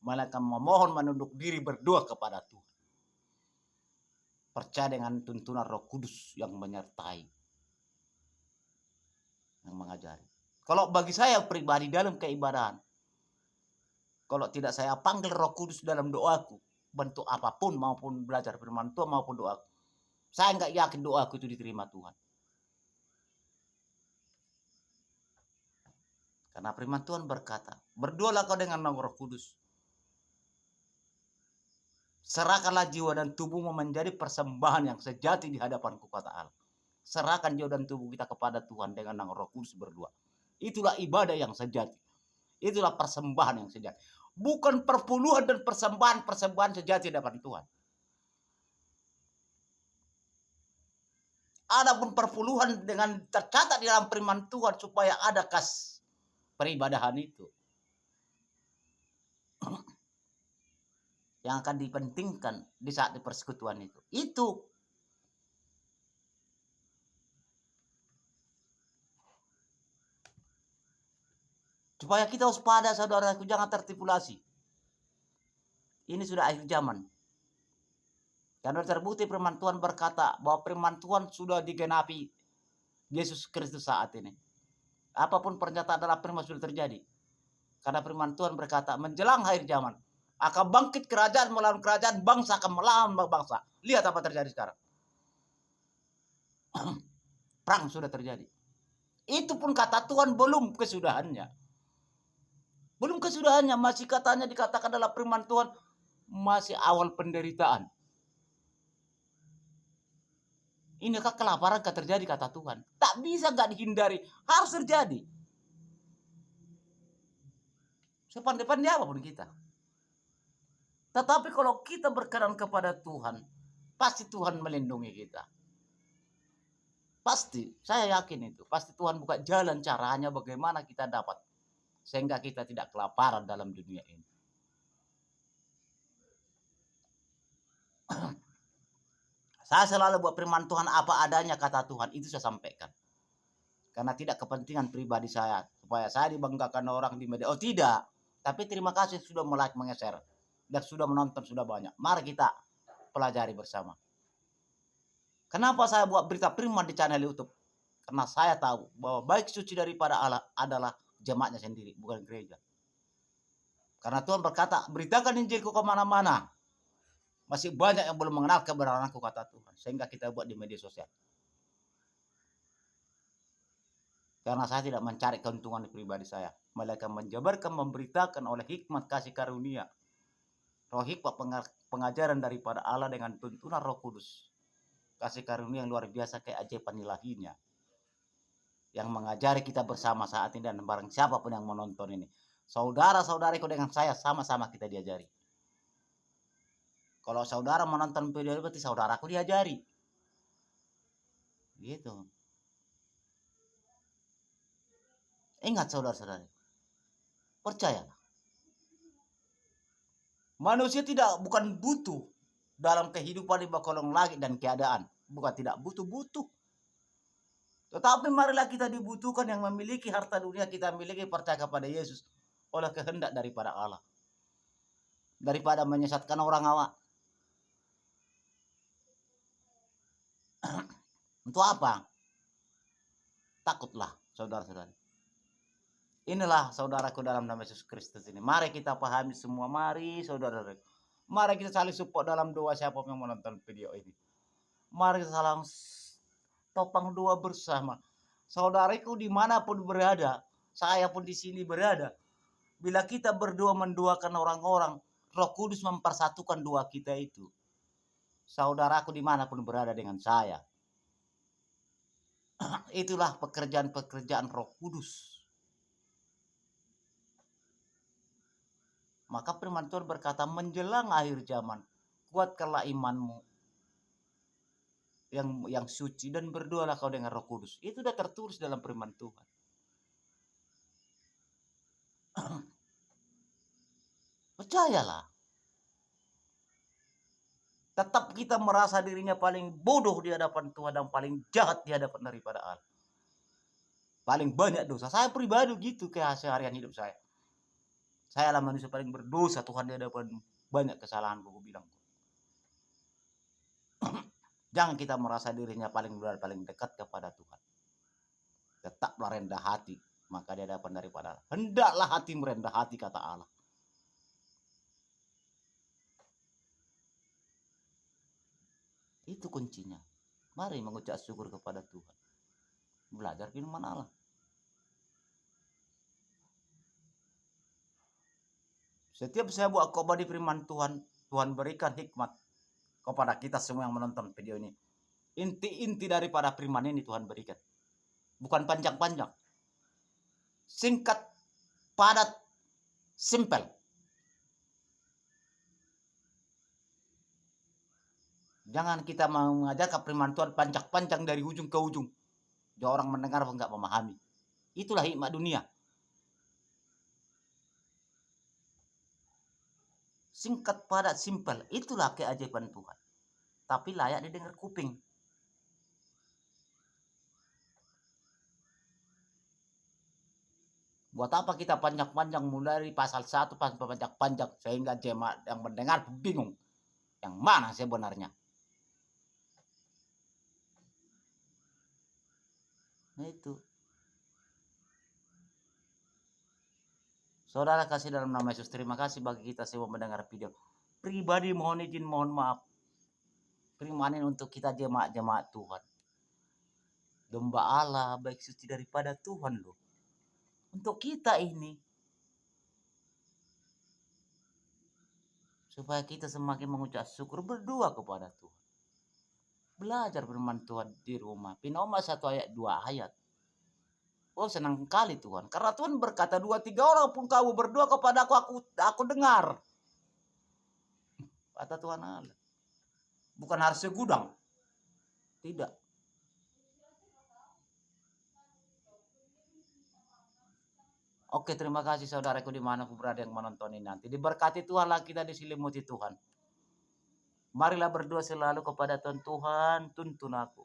melainkan memohon menunduk diri berdoa kepada Tuhan. Percaya dengan tuntunan Roh Kudus yang menyertai, yang mengajari. Kalau bagi saya pribadi dalam keibadahan, kalau tidak saya panggil Roh Kudus dalam doaku, bentuk apapun maupun belajar firman Tuhan maupun doaku, saya enggak yakin doaku itu diterima Tuhan. Karena firman Tuhan berkata, berdoalah kau dengan nama Roh Kudus. Serahkanlah jiwa dan tubuhmu menjadi persembahan yang sejati di hadapanku, kata Allah. Serahkan jiwa dan tubuh kita kepada Tuhan dengan nama Roh Kudus berdoa. Itulah ibadah yang sejati. Itulah persembahan yang sejati. Bukan perpuluhan dan persembahan sejati di hadapan Tuhan. Adapun perpuluhan dengan tercatat di dalam firman Tuhan supaya ada kas peribadahan itu. Yang akan dipentingkan di saat di persekutuan itu. Itu. Supaya kita waspada, saudaraku, jangan tertipulasi. Ini sudah akhir zaman. Karena terbukti firman Tuhan berkata bahwa firman Tuhan sudah digenapi Yesus Kristus saat ini. Apapun pernyataan dalam firman sudah terjadi. Karena firman Tuhan berkata, menjelang akhir zaman, akan bangkit kerajaan melawan kerajaan, bangsa akan melawan bangsa. Lihat apa terjadi sekarang. Perang sudah terjadi. Itu pun kata Tuhan belum kesudahannya. Belum kesudahannya, masih katanya dikatakan dalam firman Tuhan, masih awal penderitaan. Inikah kelaparan akan terjadi, kata Tuhan. Tak bisa gak dihindari, harus terjadi. Sepandai-pandai apapun kita. Tetapi kalau kita berkenan kepada Tuhan, pasti Tuhan melindungi kita. Pasti, saya yakin itu. Pasti Tuhan buka jalan caranya bagaimana kita dapat. Sehingga kita tidak kelaparan dalam dunia ini. Saya selalu buat firman Tuhan apa adanya, kata Tuhan. Itu saya sampaikan. Karena tidak kepentingan pribadi saya. Supaya saya dibanggakan orang di media. Oh tidak. Tapi terima kasih sudah like, mengeser. Dan sudah menonton, sudah banyak. Mari kita pelajari bersama. Kenapa saya buat berita firman di channel YouTube? Karena saya tahu bahwa baik suci daripada Allah adalah jemaatnya sendiri, bukan gereja. Karena Tuhan berkata, beritakan Injilku kemana-mana. Masih banyak yang belum mengenal kebenaranku, kata Tuhan. Sehingga kita buat di media sosial. Karena saya tidak mencari keuntungan di pribadi saya. Melainkan menjabarkan, memberitakan oleh hikmat kasih karunia. Roh hikmat pengajaran daripada Allah dengan tuntunan Roh Kudus. Kasih karunia yang luar biasa, keajaiban ilahinya. Yang mengajari kita bersama saat ini dan barang siapapun yang menonton ini. Saudara-saudariku dengan saya sama-sama kita diajari. Kalau saudara menonton video ini berarti saudaraku diajari. Gitu. Ingat saudara-saudari. Percayalah. Manusia bukan butuh dalam kehidupan di kolong langit dan keadaan. Bukan tidak butuh. Tetapi marilah kita dibutuhkan yang memiliki harta dunia, kita miliki percaya kepada Yesus oleh kehendak daripada Allah. Daripada menyesatkan orang awak. Untuk apa? Takutlah saudara-saudari. Inilah saudaraku dalam nama Yesus Kristus ini. Mari kita pahami semua. Mari saudara-saudari. Mari kita saling support dalam doa siapa yang menonton video ini. Mari kita saling topang doa bersama. Saudariku dimanapun berada. Saya pun di sini berada. Bila kita berdoa mendoakan orang-orang. Roh Kudus mempersatukan doa kita itu. Saudaraku dimanapun berada dengan saya. Itulah pekerjaan-pekerjaan Roh Kudus. Maka firman Tuhan berkata, menjelang akhir zaman, kuatkanlah imanmu yang suci dan berdoalah kau dengan Roh Kudus. Itu sudah tertulis dalam firman Tuhan. Percayalah. Tetap kita merasa dirinya paling bodoh di hadapan Tuhan dan paling jahat di hadapan daripada Allah. Paling banyak dosa. Saya pribadi gitu keseharian hidup saya. Saya adalah manusia paling berdosa Tuhan di hadapan banyak kesalahan, aku bilang. Jangan kita merasa dirinya paling dekat kepada Tuhan. Tetaplah rendah hati, maka di hadapan daripada Allah. Hendaklah hati merendah hati, kata Allah. Itu kuncinya. Mari mengucap syukur kepada Tuhan. Belajar firman Allah. Setiap saya buat khotbah di firman Tuhan, Tuhan berikan hikmat kepada kita semua yang menonton video ini. Inti-inti daripada firman ini Tuhan berikan. Bukan panjang-panjang. Singkat, padat, simple. Jangan kita mengajarkan firman Tuhan panjang-panjang dari ujung ke ujung. Dia orang mendengar enggak memahami. Itulah hikmat dunia. Singkat, padat, simple. Itulah keajaiban Tuhan. Tapi layak didengar kuping. Buat apa kita panjang-panjang mulai dari pasal 1 panjang-panjang sehingga jemaat yang mendengar bingung. Yang mana sebenarnya? Nah itu. Saudara kasih dalam nama Yesus, terima kasih bagi kita semua mendengar video. Pribadi mohon izin, mohon maaf. Firman untuk kita jemaat-jemaat Tuhan. Domba Allah baik suci daripada Tuhan loh. Untuk kita ini. Supaya kita semakin mengucap syukur, berdoa kepada Tuhan. Belajar firman Tuhan di rumah. Pinoma 1 ayat 2 ayat. Oh senang sekali Tuhan. Karena Tuhan berkata 2-3 orang pun kamu berdoa kepada aku dengar. Kata Tuhan Allah. Bukan harus segudang. Tidak. Oke, terima kasih saudaraku dimanapun berada yang menonton ini nanti. Diberkati Tuhanlah kita, diselimuti Tuhan. Marilah berdoa selalu kepada Tuhan. Tuhan, tuntun aku.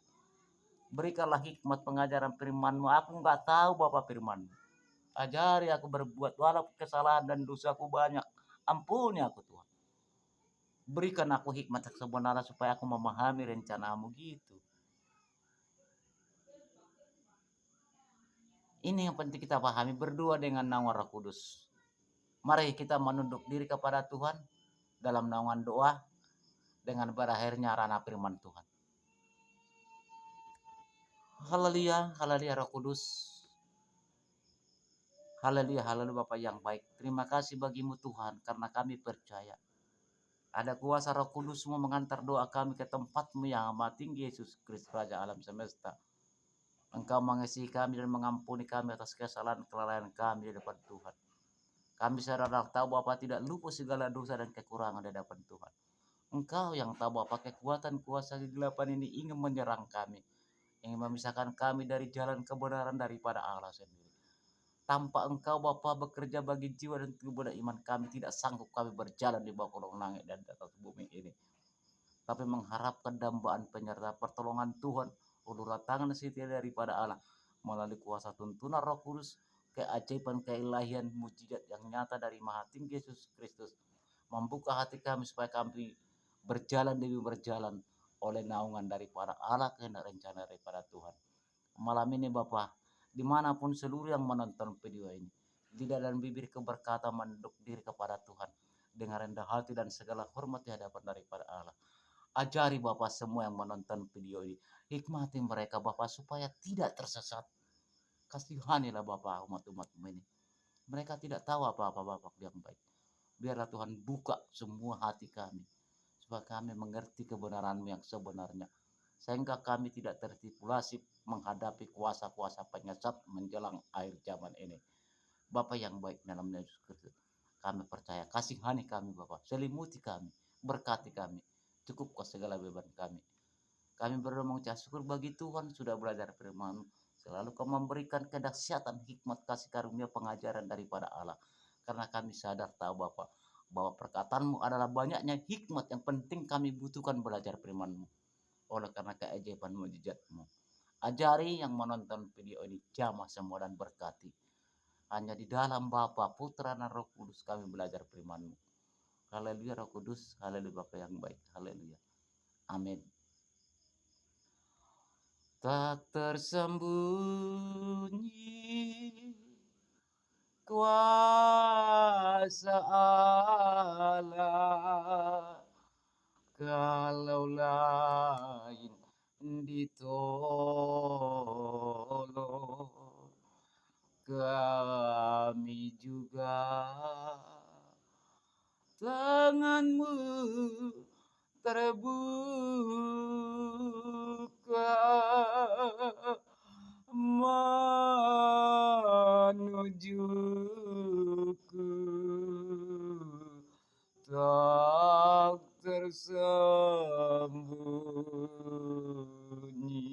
Berikanlah hikmat pengajaran firman-Mu. Aku enggak tahu Bapak firman-Mu. Ajari aku berbuat walaupun kesalahan dan dosaku banyak. Ampuni aku Tuhan. Berikan aku hikmat sebenarnya supaya aku memahami rencana-Mu gitu. Ini yang penting kita pahami, berdoa dengan nama Roh Kudus. Mari kita menunduk diri kepada Tuhan dalam naungan doa dengan berakhirnya ranah firman Tuhan. Haleluya, haleluya Roh Kudus. Haleluya, haleluya Bapa yang baik. Terima kasih bagimu Tuhan karena kami percaya ada kuasa Roh Kudus-Mu mengantar doa kami ke tempat-Mu yang amat tinggi, Yesus Kristus Raja alam semesta. Engkau mengasihi kami dan mengampuni kami atas kesalahan kelalaian kami di depan Tuhan. Kami sadar dan tahu Bapa tidak lupa segala dosa dan kekurangan di hadapan Tuhan. Engkau yang tahu Bapa kekuatan kuasa kegelapan ini ingin menyerang kami, ingin memisahkan kami dari jalan kebenaran daripada Allah sendiri. Tanpa Engkau Bapa bekerja bagi jiwa dan tubuh dan iman kami, tidak sanggup kami berjalan di bawah kolong langit dan di atas bumi ini. Tapi mengharapkan dambaan penyertaan pertolongan Tuhan, uluran tangan setia daripada Allah melalui kuasa tuntunan Roh Kudus, keajaiban keilahian mujizat yang nyata dari Maha Tinggi Yesus Kristus membuka hati kami supaya kami berjalan demi berjalan oleh naungan daripada Allah, kehendak rencana daripada Tuhan. Malam ini Bapa, dimanapun seluruh yang menonton video ini, lidah dan bibir berkata menduk diri kepada Tuhan dengan rendah hati dan segala hormat di hadapan daripada Allah. Ajari Bapak semua yang menonton video ini, hikmati mereka Bapak supaya tidak tersesat. Kasihanilah Bapak umat-umat-Mu ini. Mereka tidak tahu apa-apa Bapak yang baik. Biarlah Tuhan buka semua hati kami, supaya kami mengerti kebenaran-Mu yang sebenarnya. Sehingga kami tidak tertipulasi menghadapi kuasa-kuasa penyesat menjelang akhir zaman ini. Bapak yang baik dalam Yesus Kristus, kami percaya, kasihani kami Bapak, selimuti kami, berkati kami, cukupkan segala beban kami. Kami berdoa mengucap syukur bagi Tuhan sudah belajar firman, selalu Kau memberikan kedahsyatan hikmat kasih karunia pengajaran daripada Allah. Karena kami sadar tahu Bapak, bahwa perkataan-Mu adalah banyaknya hikmat yang penting kami butuhkan belajar firman-Mu. Oleh karena keajaiban mujizat-Mu, ajari yang menonton video ini jamah semua dan berkati. Hanya di dalam Bapa, Putra dan Roh Kudus kami belajar firman-Mu. Haleluya Roh Kudus, haleluya Bapa yang baik, haleluya. Amin. Tak tersembunyi kuasa Allah, kalau lain ditolong, kami juga tangan-Mu terbuka menujuku, tak tersembunyi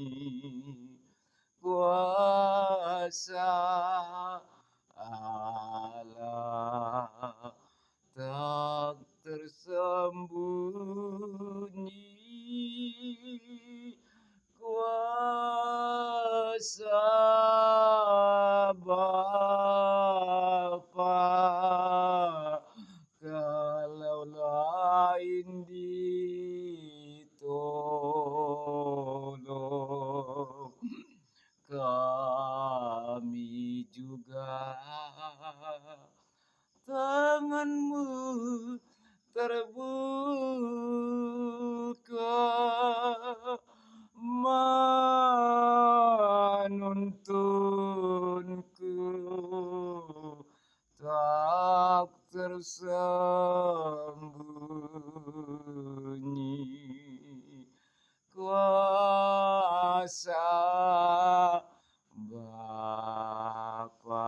kuasa Allah, tak tersembunyi kuasa Bapa, kalau lain ditolong, kami juga tangan-Mu terbuka menuntunku, tak tersembunyi kuasa Bapa.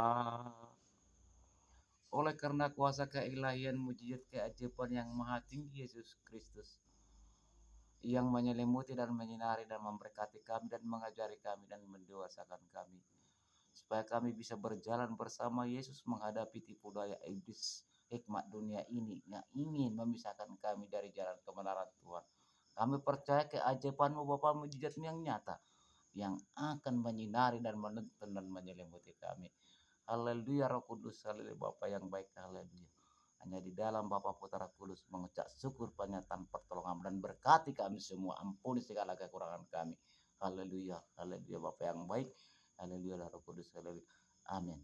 Oleh karena kuasa keilahian mujizat keajaiban yang maha tinggi Yesus Kristus, yang menyelimuti dan menyinari dan memberkati kami dan mengajari kami dan mendewasakan kami, supaya kami bisa berjalan bersama Yesus menghadapi tipu daya iblis hikmat dunia ini yang ingin memisahkan kami dari jalan kebenaran Tuhan. Kami percaya keajaiban-Mu Bapa, mujizat yang nyata yang akan menyinari dan menuntun dan menyelimuti kami. Haleluya Roh Kudus, haleluya Bapa yang baik, haleluya. Hanya di dalam Bapa Putra Kudus mengucap syukur pernyataan pertolongan dan berkati kami semua, ampuni segala kekurangan kami. Haleluya, haleluya Bapa yang baik, haleluya Roh Kudus, haleluya. Amin.